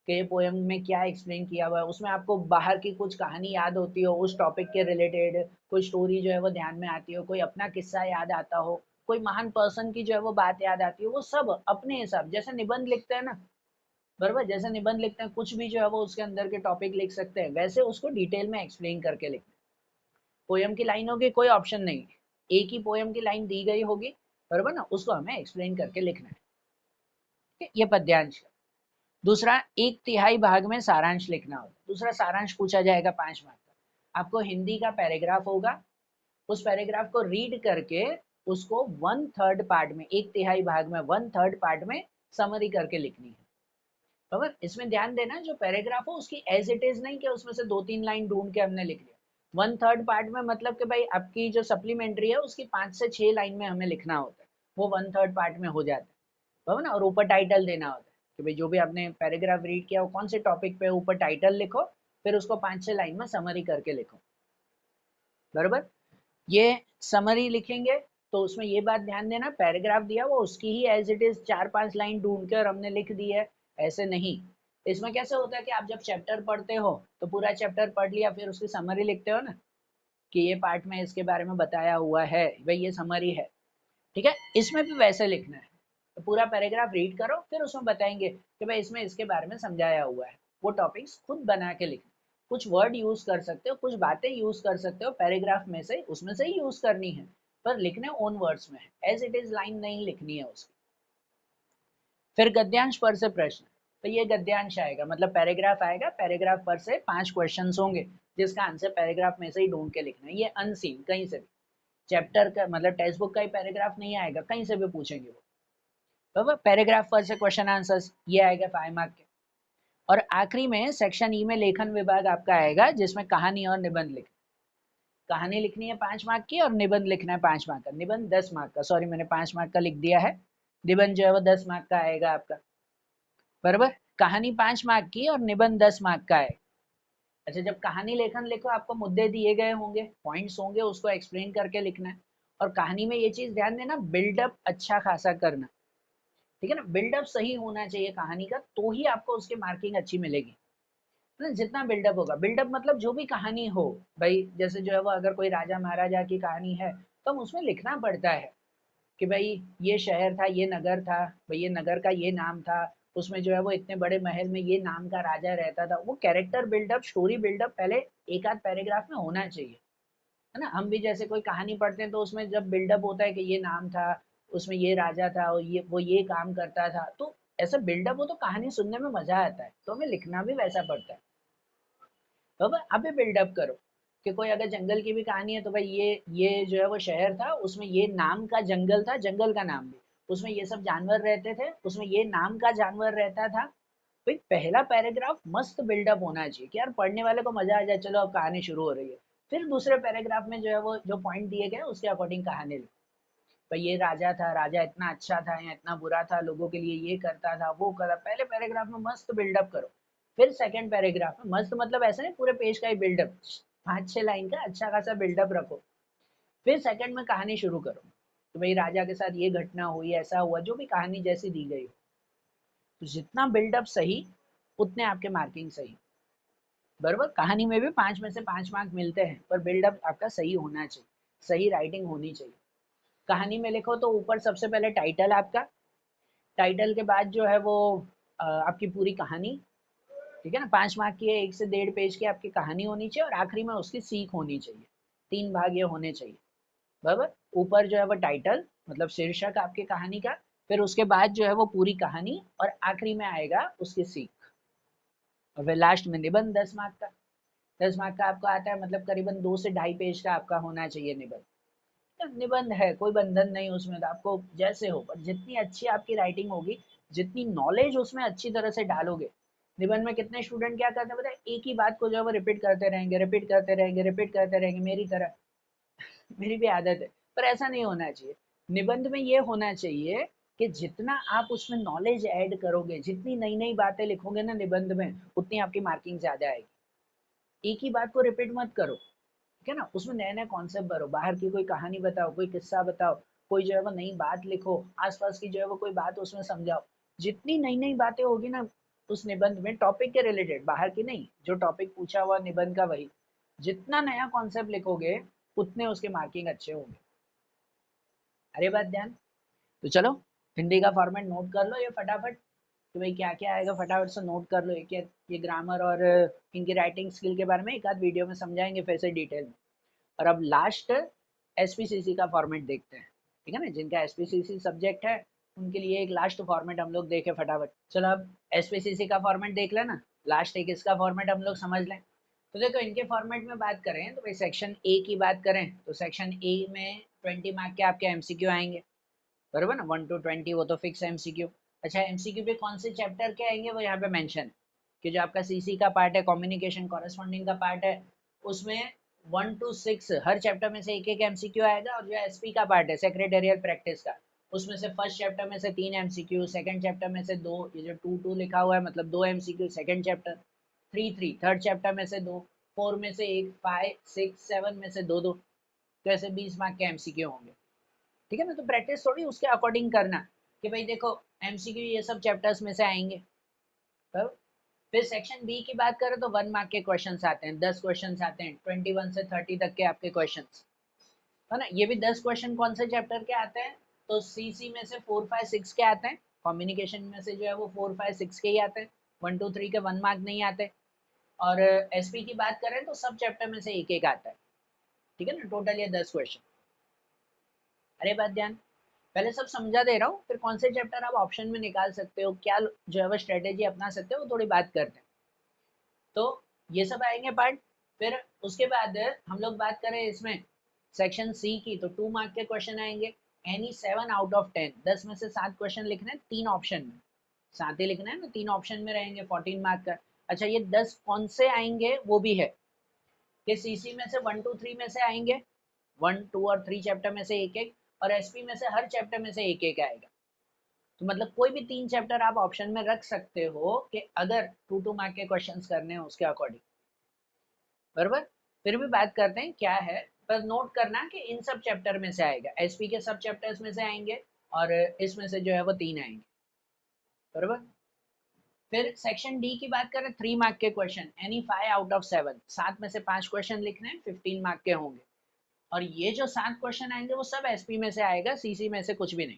के पोयम में क्या एक्सप्लेन किया हुआ है, उसमें आपको बाहर की कुछ कहानी याद होती हो उस टॉपिक के रिलेटेड, कोई स्टोरी जो है वो ध्यान में आती हो, कोई अपना किस्सा याद आता हो, कोई महान पर्सन की जो है वो बात याद आती हो, वो सब अपने हिसाब, जैसे निबंध लिखते हैं ना, बराबर, जैसे निबंध लिखते हैं कुछ भी जो है वो उसके अंदर के टॉपिक लिख सकते हैं, वैसे उसको डिटेल में एक्सप्लेन करके लिखना। पोयम की लाइन होगी, कोई ऑप्शन नहीं, एक ही पोयम की लाइन दी गई होगी, बराबर ना, उसको हमें एक्सप्लेन करके लिखना है। ठीक है, ये पद्यांश। दूसरा, एक तिहाई भाग में सारांश लिखना होगा। दूसरा सारांश पूछा जाएगा 5 मार्क का। आपको हिंदी का पैराग्राफ होगा, उस पैराग्राफ को रीड करके उसको 1/3 पार्ट में, एक तिहाई भाग में 1/3 पार्ट में समरी करके लिखनी है। बराबर, इसमें ध्यान देना, जो पैराग्राफ हो उसकी एज इट इज नहीं कि उसमें से 2-3 लाइन ढूंढ के हमने लिख लिया। 1/3 पार्ट में मतलब कि भाई आपकी जो सप्लीमेंट्री है उसकी 5 से 6 लाइन में हमें लिखना होता है, वो 1/3 पार्ट में हो जाता है। बराबर ना, और ऊपर टाइटल देना होता है कि भाई जो भी आपने पैराग्राफ रीड किया वो कौन से टॉपिक पे, ऊपर टाइटल लिखो, फिर उसको 5-6 लाइन में समरी करके लिखो। बराबर, ये समरी लिखेंगे तो उसमें ये बात ध्यान देना, पैराग्राफ दिया वो उसकी ही एज इट इज 4-5 लाइन ढूंढ के और हमने लिख दी है, ऐसे नहीं। इसमें कैसे होता है कि आप जब चैप्टर पढ़ते हो तो पूरा चैप्टर पढ़ लिया, फिर उसकी समरी लिखते हो ना, कि ये पार्ट में इसके बारे में बताया हुआ है, भाई ये समरी है। ठीक है, इसमें भी वैसे लिखना है, तो पूरा पैराग्राफ रीड करो, फिर उसमें बताएंगे कि भाई इसमें इसके बारे में समझाया हुआ है, वो टॉपिक्स खुद बना के लिखना। कुछ वर्ड यूज कर सकते हो, कुछ बातें यूज कर सकते हो पैराग्राफ में से, उसमें से ही यूज करनी है, पर लिखने ओन वर्ड्स में है, एज इट इज लाइन नहीं लिखनी है उसकी। फिर गद्यांश पर से प्रश्न, तो ये गद्यांश आएगा, मतलब पैराग्राफ आएगा, पैराग्राफ पर से 5 क्वेश्चंस होंगे जिसका आंसर पैराग्राफ में से ही ढूंढ के लिखना है। ये अनसीन कहीं से भी, चैप्टर का मतलब टेक्स्ट बुक का ही पैराग्राफ नहीं आएगा, कहीं से भी पूछेंगे वो। तो पैराग्राफ पर से क्वेश्चन आंसर्स ये आएगा 5 मार्क के। और आखिरी में सेक्शन ई में लेखन विभाग आपका आएगा, जिसमें कहानी और निबंध लिख, कहानी लिखनी है 5 मार्क की और निबंध लिखना है 5 मार्क का, निबंध 10 मार्क का, सॉरी मैंने 5 मार्क का लिख दिया है, निबंध जो है वो 10 मार्क का आएगा आपका। बराबर, कहानी 5 मार्क की और निबंध 10 मार्क का है। अच्छा, जब कहानी लेखन लिखो आपको मुद्दे दिए गए होंगे, पॉइंट्स होंगे, उसको एक्सप्लेन करके लिखना है। और कहानी में ये चीज ध्यान देना, बिल्डअप अच्छा खासा करना, ठीक है ना, बिल्डअप सही होना चाहिए कहानी का, तो ही आपको उसकी मार्किंग अच्छी मिलेगी। ना, जितना बिल्डअप होगा, बिल्डअप मतलब जो भी कहानी हो, भाई जैसे जो है वो अगर कोई राजा महाराजा की कहानी है तो हम उसमें लिखना पड़ता है कि भाई ये शहर था, ये नगर था, भाई ये नगर का ये नाम था, उसमें जो है वो इतने बड़े महल में ये नाम का राजा रहता था, वो कैरेक्टर बिल्डअप, स्टोरी बिल्डअप पहले एक आध पैराग्राफ में होना चाहिए, है ना। हम भी जैसे कोई कहानी पढ़ते हैं तो उसमें जब बिल्डअप होता है कि ये नाम था, उसमें ये राजा था और ये वो ये काम करता था, तो ऐसा बिल्डअप हो तो कहानी सुनने में मजा आता है, तो हमें लिखना भी वैसा पड़ता है। तो अब अभी बिल्डअप करो कि कोई अगर जंगल की भी कहानी है तो भाई ये जो है वो शहर था, उसमें ये नाम का जंगल था, जंगल का नाम भी, उसमें ये सब जानवर रहते थे, उसमें ये नाम का जानवर रहता था। भाई पहला पैराग्राफ मस्त बिल्डअप होना चाहिए कि यार पढ़ने वाले को मजा आ जाए, चलो अब कहानी शुरू हो रही है। फिर दूसरे पैराग्राफ में जो है वो जो पॉइंट दिए गए उसके अकॉर्डिंग कहानी लिखो। भाई ये राजा था, राजा इतना अच्छा था या इतना बुरा था, लोगों के लिए ये करता था वो करता, पहले पैराग्राफ में मस्त बिल्डअप करो। फिर सेकंड पैराग्राफ में मस्त मतलब ऐसा नहीं पूरे पेज का ही बिल्डअप, 5-6 लाइन का अच्छा खासा बिल्डअप रखो। फिर सेकंड में कहानी शुरू करो, तो भाई राजा के साथ ये घटना हुई, ऐसा हुआ, जो भी कहानी जैसी दी गई हो। तो जितना बिल्डअप सही, उतने आपके मार्किंग सही। बराबर, कहानी में भी 5 में से 5 मार्क मिलते हैं, पर बिल्डअप आपका सही होना चाहिए, सही राइटिंग होनी चाहिए। कहानी में लिखो तो ऊपर सबसे पहले टाइटल आपका, टाइटल के बाद जो है वो आपकी पूरी कहानी, ठीक है ना, 5 मार्क की है, 1 से 1.5 पेज की आपकी कहानी होनी चाहिए, और आखिरी में उसकी सीख होनी चाहिए, 3 भाग ये होने चाहिए। बराबर, ऊपर जो है वो टाइटल मतलब शीर्षक आपकी कहानी का, फिर उसके बाद जो है वो पूरी कहानी, और आखिरी में आएगा उसकी सीख, और फिर लास्ट में निबंध 10 मार्क का। 10 मार्क का आपको आता है, मतलब करीबन 2 से ढाई पेज का आपका होना चाहिए निबंध। तो निबंध है, कोई बंधन नहीं उसमें, तो आपको जैसे हो, पर जितनी अच्छी आपकी राइटिंग होगी, जितनी नॉलेज उसमें अच्छी तरह से डालोगे। निबंध में कितने स्टूडेंट क्या करते हैं पता है, एक ही बात को जो है वो रिपीट करते रहेंगे, रिपीट करते रहेंगे, रिपीट करते रहेंगे, मेरी तरह। मेरी भी आदत है, पर ऐसा नहीं होना चाहिए। निबंध में ये होना चाहिए कि जितना आप उसमें नॉलेज ऐड करोगे, जितनी नई नई बातें लिखोगे ना निबंध में, उतनी आपकी मार्किंग ज्यादा आएगी। एक ही बात को रिपीट मत करो, ठीक है ना, उसमें नए नए कॉन्सेप्ट भरो, बाहर की कोई कहानी बताओ, कोई किस्सा बताओ, कोई जो है वो नई बात लिखो, आसपास की जो है वो कोई बात उसमें समझाओ। जितनी नई नई बातें होगी ना उस निबंध में, टॉपिक के रिलेटेड, बाहर की नहीं, जो टॉपिक पूछा हुआ निबंध का वही, जितना नया कॉन्सेप्ट लिखोगे उतने उसके मार्किंग अच्छे होंगे। अरे बात ध्यान। तो चलो, हिंदी का फॉर्मेट नोट कर लो ये फटाफट, कि भाई क्या क्या आएगा, फटाफट से नोट कर लो। ये ग्रामर और इनकी राइटिंग स्किल के बारे में एक आध वीडियो में समझाएंगे फिर से डिटेल में। और अब लास्ट एसपीसीसी का फॉर्मेट देखते हैं, ठीक है ना। जिनका एसपीसीसी सब्जेक्ट है उनके लिए एक लास्ट फॉर्मेट हम लोग देखें फटाफट। चलो अब एसपीसीसी का फॉर्मेट देख लेना, लास्ट एक इसका फॉर्मेट हम लोग समझ लें। तो देखो इनके फॉर्मेट में बात करें तो भाई सेक्शन ए की बात करें तो सेक्शन ए में 20 मार्क के आपके एमसीक्यू आएंगे, बराबर ना, 1 to 20 वो तो फिक्स एमसीक्यू। अच्छा एमसीक्यू पे कौन से चैप्टर के आएंगे वो यहाँ पे मेंशन है कि जो आपका सीसी का पार्ट है, कम्युनिकेशन कॉरेस्पॉन्डिंग का पार्ट है, उसमें 1 to 6 हर चैप्टर में से एक एक एमसीक्यू आएगा। और जो एसपी का पार्ट है सेक्रेटेरियल प्रैक्टिस का, उसमें से फर्स्ट चैप्टर में से 3 एमसीक्यू, सेकंड चैप्टर में से 2, ये जो 2 लिखा हुआ है मतलब 2 MCQ second chapter, 3 third chapter में से 2, 4 में से 1, 5 6 7 में से 2 तो ऐसे 20 मार्क के एमसीक्यू होंगे, ठीक है ना। तो प्रैक्टिस थोड़ी उसके अकॉर्डिंग करना कि भाई देखो एमसीक्यू ये सब चैप्टर्स में से आएंगे। तो फिर सेक्शन बी की बात करें तो 1 मार्क के क्वेश्चंस आते हैं, 10 क्वेश्चंस आते हैं, 21 से 30 तक के आपके क्वेश्चंस, है ना। ये भी 10 क्वेश्चन कौन से चैप्टर के आते हैं, तो सीसी में से 4 5 6 के आते हैं, कम्युनिकेशन में से जो है वो 4 5 6 के ही आते हैं, 1 2 3 के 1 मार्क नहीं आते। और एसपी की बात करें तो सब चैप्टर में से एक एक आता है, ठीक है ना। टोटल ये 10 क्वेश्चन। अरे बात ध्यान, पहले सब समझा दे रहा हूँ, फिर कौन से चैप्टर आप ऑप्शन में निकाल सकते हो, क्या जो है वो स्ट्रेटेजी अपना सकते हो, वो थोड़ी बात करते हैं। तो ये सब आएंगे पार्ट। फिर उसके बाद हम लोग बात करें इसमें सेक्शन सी की तो 2 मार्क के क्वेश्चन आएंगे, एनी 7 आउट ऑफ 10, 10 में से 7 क्वेश्चन लिखने हैं 3 ऑप्शन में, 7 ही लिखना है ना, 3 ऑप्शन में रहेंगे, 14 मार्क का। अच्छा ये 10 कौन से आएंगे वो भी है कि सीसी में से 1 2 3 में से आएंगे, 1 2 और 3 चैप्टर में से एक एक, और एसपी में से हर चैप्टर में से एक एक आएगा। तो मतलब कोई भी 3 चैप्टर आप ऑप्शन में रख सकते हो कि अगर 2 मार्क के क्वेश्चंस करने हैं उसके अकॉर्डिंग, बराबर। फिर भी बात करते हैं क्या है, पर नोट करना कि इन सब चैप्टर में से आएगा, एसपी के सब चैप्टर्स में से आएंगे और इसमें से जो है वो 3 आएंगे, बराबर। फिर सेक्शन डी की बात करें, 3 मार्क के क्वेश्चन, एनी 5 आउट ऑफ 7, 7 में से 5 क्वेश्चन लिखने हैं, 15 मार्क के होंगे। और ये जो 7 क्वेश्चन आएंगे वो सब एसपी में से आएगा, सीसी में से कुछ भी नहीं,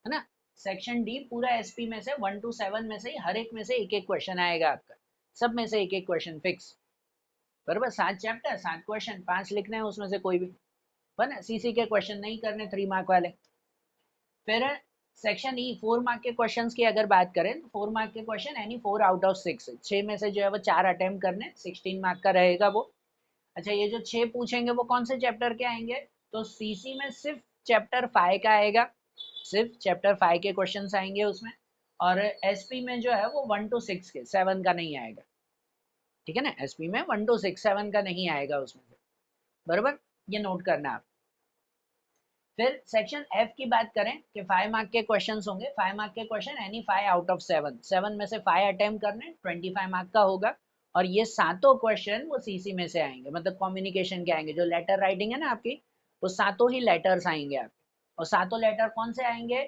है ना। सेक्शन डी पूरा एसपी में से 1 to 7 में से ही हर एक में से एक एक क्वेश्चन आएगा आपका, सब में से एक एक क्वेश्चन फिक्स, बराबर। 7 चैप्टर 7 क्वेश्चन, 5 लिखने हैं उसमें से कोई भी, है सीसी के क्वेश्चन नहीं करने 3 मार्क वाले। फिर सेक्शन ई 4 मार्क के क्वेश्चंस की अगर बात करें तो 4 मार्क के क्वेश्चन एनी 4 आउट ऑफ 6, 6 में से जो है वो 4 अटेम्प्ट करने, 16 मार्क का रहेगा वो। अच्छा ये जो 6 पूछेंगे वो कौन से चैप्टर के आएंगे, तो सीसी में सिर्फ चैप्टर 5 का आएगा, सिर्फ चैप्टर 5 के क्वेश्चंस आएंगे उसमें। और एसपी में जो है वो 1 to 6 के, 7 का नहीं आएगा, ठीक है ना। एसपी में 1 to 6 7 का नहीं आएगा उसमें से, बराबर। ये नोट करना आप। फिर सेक्शन एफ की बात करें कि 5 मार्क के क्वेश्चंस होंगे, 5 मार्क के क्वेश्चन एनी 5 आउट ऑफ 7, 7 में से 5 अटेम्प्ट करने, 25 मार्क का होगा। और ये सातों क्वेश्चन वो सीसी में से आएंगे, मतलब कम्युनिकेशन के आएंगे, जो लेटर राइटिंग है ना आपकी, वो सातों ही लेटर्स आएंगे आपके। और सातों लेटर कौन से आएंगे,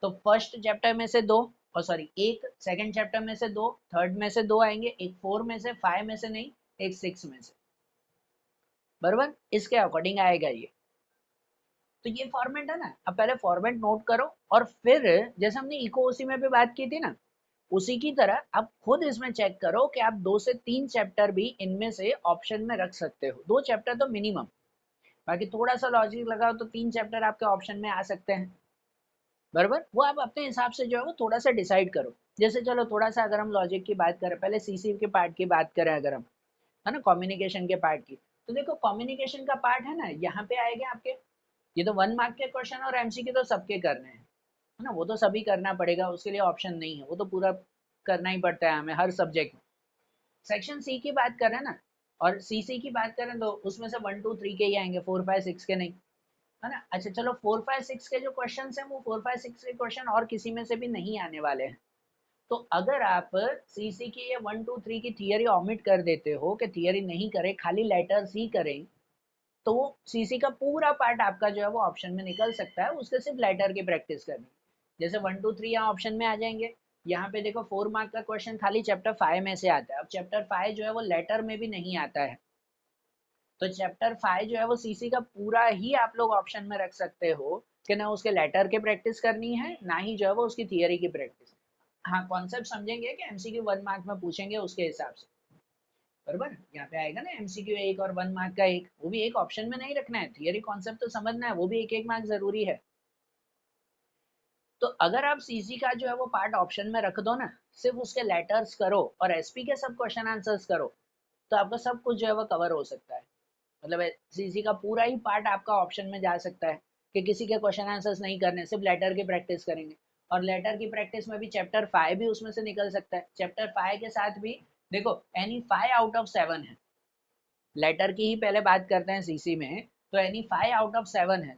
तो फर्स्ट चैप्टर में से 2, और सॉरी एक, सेकंड चैप्टर में से 2, थर्ड में से 2 आएंगे, एक 4 में से, 5 में से नहीं, एक 6 में से, बराबर। इसके अकॉर्डिंग आएगा ये। तो ये फॉर्मेट है ना, अब पहले फॉर्मेट नोट करो, और फिर जैसे हमने इको ओसी में भी बात की थी ना, उसी की तरह आप खुद इसमें चेक करो कि आप 2 से 3 चैप्टर भी इनमें से ऑप्शन में रख सकते हो, 2 चैप्टर तो मिनिमम, बाकी थोड़ा सा लॉजिक लगाओ तो 3 चैप्टर आपके ऑप्शन में आ सकते हैं, बराबर। वो आप अपने हिसाब से जो है वो थोड़ा सा डिसाइड करो। जैसे चलो थोड़ा सा अगर हम लॉजिक की बात करें, पहले सीसी के पार्ट की बात करें अगर हम, है ना, कम्युनिकेशन के पार्ट की, तो देखो कम्युनिकेशन का पार्ट है ना, यहाँ पे आएंगे आपके, ये तो 1 मार्क के क्वेश्चन और एमसीक्यू तो सबके करने हैं, है ना, वो तो सभी करना पड़ेगा, उसके लिए ऑप्शन नहीं है, वो तो पूरा करना ही पड़ता है हमें हर सब्जेक्ट में। सेक्शन सी की बात करें ना, और सीसी की बात करें तो उसमें से 1 2 3 के ही आएंगे, 4 5 6 के नहीं, है ना। अच्छा चलो 4 5 6 के जो क्वेश्चन हैं वो 4 5 6 के क्वेश्चन और किसी में से भी नहीं आने वाले हैं। तो अगर आप सीसी की ये 1 2 3 की थियरी ऑमिट कर देते हो कि थियरी नहीं करें, खाली लेटर्स ही करें, तो सीसी का पूरा पार्ट आपका जो है वो ऑप्शन में निकल सकता है, उसके सिर्फ लेटर की प्रैक्टिस करनी। जैसे 1 2 3 यहाँ ऑप्शन में आ जाएंगे, यहाँ पे देखो 4 मार्क का क्वेश्चन खाली चैप्टर 5 में से आता है, अब चैप्टर 5 जो है वो लेटर में भी नहीं आता है, तो चैप्टर 5 जो है वो सीसी का पूरा ही आप लोग ऑप्शन में रख सकते हो कि ना उसके लेटर की प्रैक्टिस करनी है, ना ही जो है वो उसकी थियरी की प्रैक्टिस। हाँ कॉन्सेप्ट समझेंगे कि एमसीक्यू 1 मार्क में पूछेंगे उसके हिसाब से, बराबर। यहाँ पे आएगा ना एमसीक्यू एक और 1 मार्क का एक, वो भी एक ऑप्शन में नहीं रखना है, थियरी कॉन्सेप्ट तो समझना है, वो भी एक एक मार्क जरूरी है। तो अगर आप सीसी का जो है वो पार्ट ऑप्शन में रख दो ना, सिर्फ उसके लेटर्स करो और एसपी के सब क्वेश्चन आंसर्स करो, तो आपका सब कुछ जो है वो कवर हो सकता है। मतलब सीसी का पूरा ही पार्ट आपका ऑप्शन में जा सकता है कि किसी के क्वेश्चन आंसर्स नहीं करने, सिर्फ लेटर की प्रैक्टिस करेंगे। और लेटर की प्रैक्टिस में भी चैप्टर 5 भी उसमें से निकल सकता है। चैप्टर 5 के साथ भी देखो एनी 5 आउट ऑफ 7 है, लेटर की ही पहले बात करते हैं सीसी में, तो एनी 5 आउट ऑफ 7 है,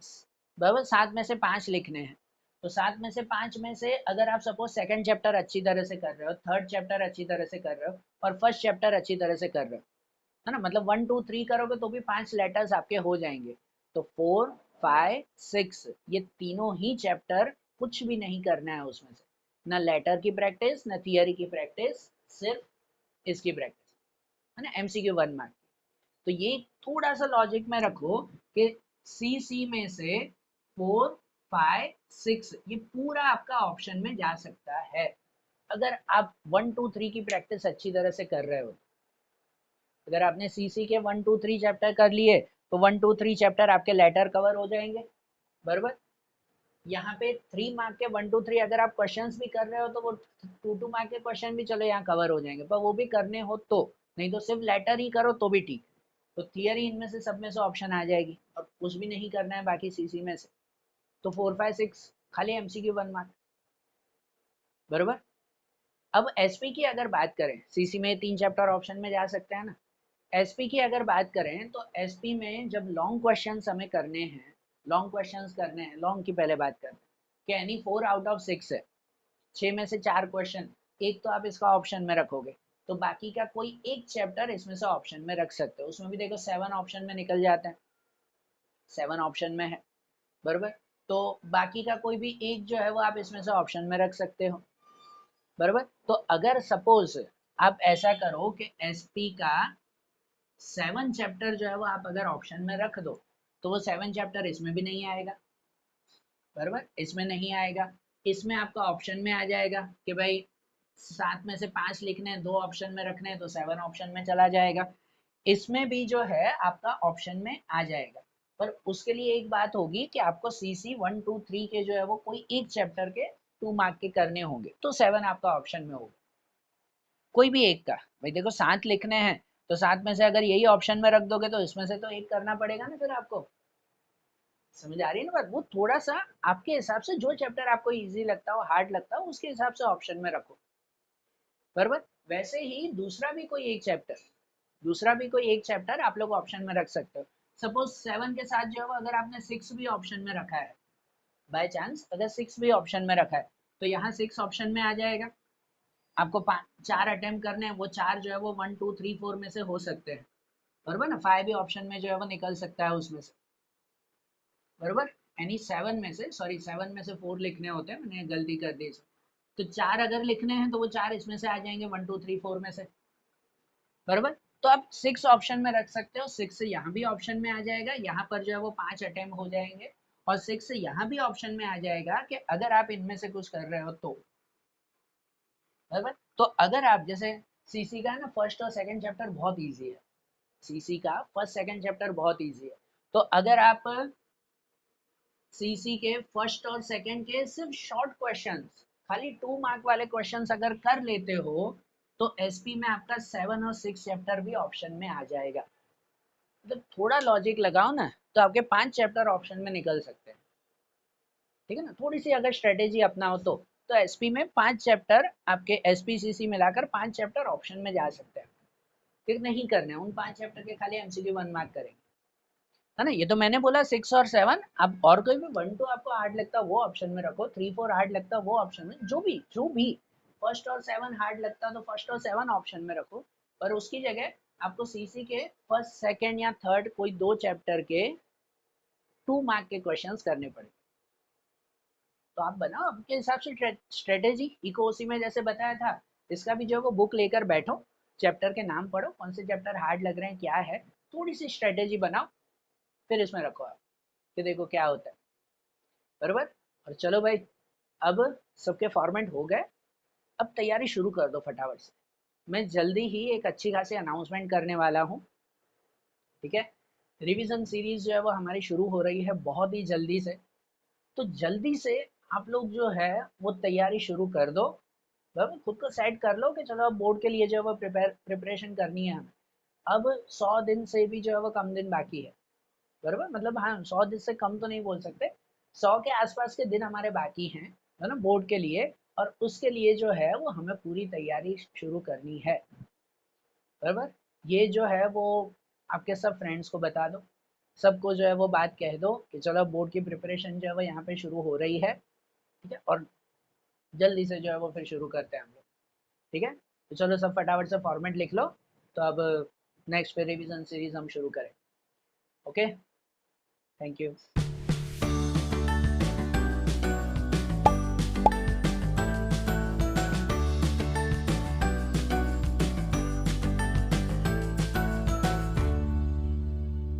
बराबर। 7 में से 5 लिखने हैं, तो 7 में से 5 में से अगर आप सपोज सेकंड चैप्टर अच्छी तरह से कर रहे हो, थर्ड चैप्टर अच्छी तरह से कर रहे हो और फर्स्ट चैप्टर अच्छी तरह से कर रहे हो, है ना, मतलब 1 2 3 करोगे तो भी 5 लेटर्स आपके हो जाएंगे। तो 4 5 6 ये तीनों ही चैप्टर कुछ भी नहीं करना है उसमें से, ना लेटर की प्रैक्टिस ना थियरी की प्रैक्टिस, सिर्फ इसकी प्रैक्टिस, है ना, एमसीक्यू 1 मार्क। तो ये थोड़ा सा लॉजिक में रखो कि सी सी में से 4 5 6 ये पूरा आपका ऑप्शन में जा सकता है, अगर आप 1 2 3 की प्रैक्टिस अच्छी तरह से कर रहे हो। अगर आपने सीसी के 1 2 3 चैप्टर कर लिए तो 1 2 3 चैप्टर आपके लेटर कवर हो जाएंगे, बराबर। यहाँ पे 3 मार्क के 1 2 3 अगर आप क्वेश्चंस भी कर रहे हो तो वो 2 मार्क के क्वेश्चन भी चलो यहाँ कवर हो जाएंगे, पर वो भी करने हो तो, नहीं तो सिर्फ लेटर ही करो तो भी ठीक। तो थियरी इनमें से सब में से ऑप्शन आ जाएगी और कुछ भी नहीं करना है बाकी सीसी में से, तो 4 5 6 खाली एमसीक्यू 1 मार्क, बराबर। अब एसपी की अगर बात करें, सीसी में 3 चैप्टर ऑप्शन में जा सकते हैं ना, एसपी की अगर बात करें तो एसपी में जब लॉन्ग क्वेश्चंस हमें करने हैं, लॉन्ग क्वेश्चंस करने हैं, लॉन्ग की पहले बात करें कि एनी 4 आउट ऑफ 6 है, 6 में से 4 क्वेश्चन, एक तो आप इसका ऑप्शन में रखोगे, तो बाकी का कोई एक चैप्टर इसमें से ऑप्शन में रख सकते हो। उसमें भी देखो 7 ऑप्शन में निकल जाते हैं, 7 ऑप्शन में है, बराबर। तो बाकी का कोई भी एक जो है वो आप इसमें से ऑप्शन में रख सकते हो, बराबर। तो अगर सपोज आप ऐसा करो कि एसपी का 7 चैप्टर जो है वो आप अगर ऑप्शन में रख दो, तो वो 7 चैप्टर इसमें भी नहीं आएगा, बराबर, इसमें नहीं आएगा। इसमें आपका ऑप्शन में आ जाएगा कि भाई 7 में से 5 लिखने हैं, 2 ऑप्शन में रखने हैं, तो 7 ऑप्शन में चला जाएगा। इसमें भी जो है आपका ऑप्शन में आ जाएगा, पर उसके लिए एक बात होगी कि आपको सीसी 1 2 3 के जो है वो कोई एक चैप्टर के 2 मार्क के करने होंगे, तो 7 आपका ऑप्शन में होगा, कोई भी एक का। भाई देखो 7 लिखने हैं, तो 7 में से अगर यही ऑप्शन में रख दोगे तो इसमें से तो एक करना पड़ेगा ना फिर आपको, समझ आ रही है ना बात। वो थोड़ा सा आपके हिसाब से जो चैप्टर आपको इजी लगता हो, हार्ड लगता हो, उसके हिसाब से ऑप्शन में रखो, बराबर। वैसे ही दूसरा भी कोई एक चैप्टर आप लोग ऑप्शन में रख सकते हो। सपोज 7 के साथ जो है अगर आपने 6 भी ऑप्शन में रखा है, बाय चांस अगर 6 भी ऑप्शन में रखा है, तो यहाँ 6 ऑप्शन में आ जाएगा। आपको 4 अटेम्प्ट करने हैं, वो 4 जो है वो 1 2 3 4 में से हो सकते हैं, बराबर ना। 5 भी ऑप्शन में जो है वो निकल सकता है उसमें से, बराबर। यानी 7 में से, सॉरी 7 में से 4 लिखने होते हैं, मैंने गलती कर दी इसमें। तो 4 अगर लिखने हैं तो वो 4 इसमें से आ जाएंगे 1 2 3 4 में से, बराबर। तो आप 6 ऑप्शन में रख सकते हो, 6 यहाँ भी ऑप्शन में आ जाएगा, यहाँ पर जो है वो 5 अटेम्प्ट हो जाएंगे, और 6 यहाँ भी ऑप्शन में आ जाएगा कि अगर आप इनमें से कुछ कर रहे हो तो, बराबर। तो अगर आप जैसे सीसी का है ना, फर्स्ट और सेकंड चैप्टर बहुत इजी है, सीसी का फर्स्ट सेकंड चैप्टर बहुत इजी है। तो अगर आप सीसी के फर्स्ट और सेकंड के सिर्फ शॉर्ट क्वेश्चंस, खाली 2 मार्क वाले क्वेश्चंस अगर कर लेते हो, तो एसपी में आपका 7 और 6 चैप्टर भी ऑप्शन में आ जाएगा। मतलब थोड़ा लॉजिक लगाओ ना, तो आपके 5 चैप्टर ऑप्शन में निकल सकते हैं, ठीक है ना, थोड़ी सी अगर स्ट्रेटेजी अपनाओ तो एसपी में 5 चैप्टर आपके एसपी सीसी मिलाकर 5 चैप्टर ऑप्शन में जा सकते हैं। फिर नहीं करने उन 5 चैप्टर के खाली एमसीक्यू 1 मार्क करेंगे, है ना। ये तो मैंने बोला 6 और 7, अब और कोई भी 1 2 आपको हार्ड लगता है वो ऑप्शन में रखो, 3 4 हार्ड लगता है वो ऑप्शन में, जो भी फर्स्ट और 7 हार्ड लगता है तो फर्स्ट और 7 ऑप्शन में रखो, पर उसकी जगह आपको सीसी के फर्स्ट सेकंड या थर्ड कोई 2 चैप्टर के 2 मार्क के क्वेश्चंस करने पड़े। तो आप बनाओ आपके हिसाब से स्ट्रेटेजी, इकोसी में जैसे बताया था, इसका भी जो है वो बुक लेकर बैठो, चैप्टर के नाम पढ़ो, कौन से चैप्टर हार्ड लग रहे हैं क्या है, थोड़ी सी स्ट्रेटेजी बनाओ, फिर इसमें रखो आप, कि देखो क्या होता है, बराबर। और चलो भाई, अब सबके फॉर्मेट हो गए, अब तैयारी शुरू कर दो फटाफट से, मैं जल्दी ही एक अच्छी खासी अनाउंसमेंट करने वाला हूँ, ठीक है। रिवीजन सीरीज जो है वो हमारी शुरू हो रही है बहुत ही जल्दी से, तो जल्दी से आप लोग जो है वो तैयारी शुरू कर दो, बराबर। खुद को सेट कर लो कि चलो अब बोर्ड के लिए जो है वो प्रिपरेशन करनी है हमें। अब 100 दिन से भी जो है वो कम दिन बाकी है, बराबर। मतलब हाँ, 100 दिन से कम तो नहीं बोल सकते, 100 के आसपास के दिन हमारे बाकी हैं, है ना, बोर्ड के लिए। और उसके लिए जो है वो हमें पूरी तैयारी शुरू करनी है, बराबर। ये जो है वो आपके सब फ्रेंड्स को बता दो, सबको जो है वो बात कह दो कि चलो बोर्ड की प्रिपरेशन जो है वो यहाँ पे शुरू हो रही है, ठीक है। और जल्दी से जो है वो फिर शुरू करते हैं हम लोग, ठीक है। तो चलो सब फटाफट से फॉर्मेट लिख लो, तो अब नेक्स्ट पे रिवीजन सीरीज हम शुरू करें। Okay, thank you.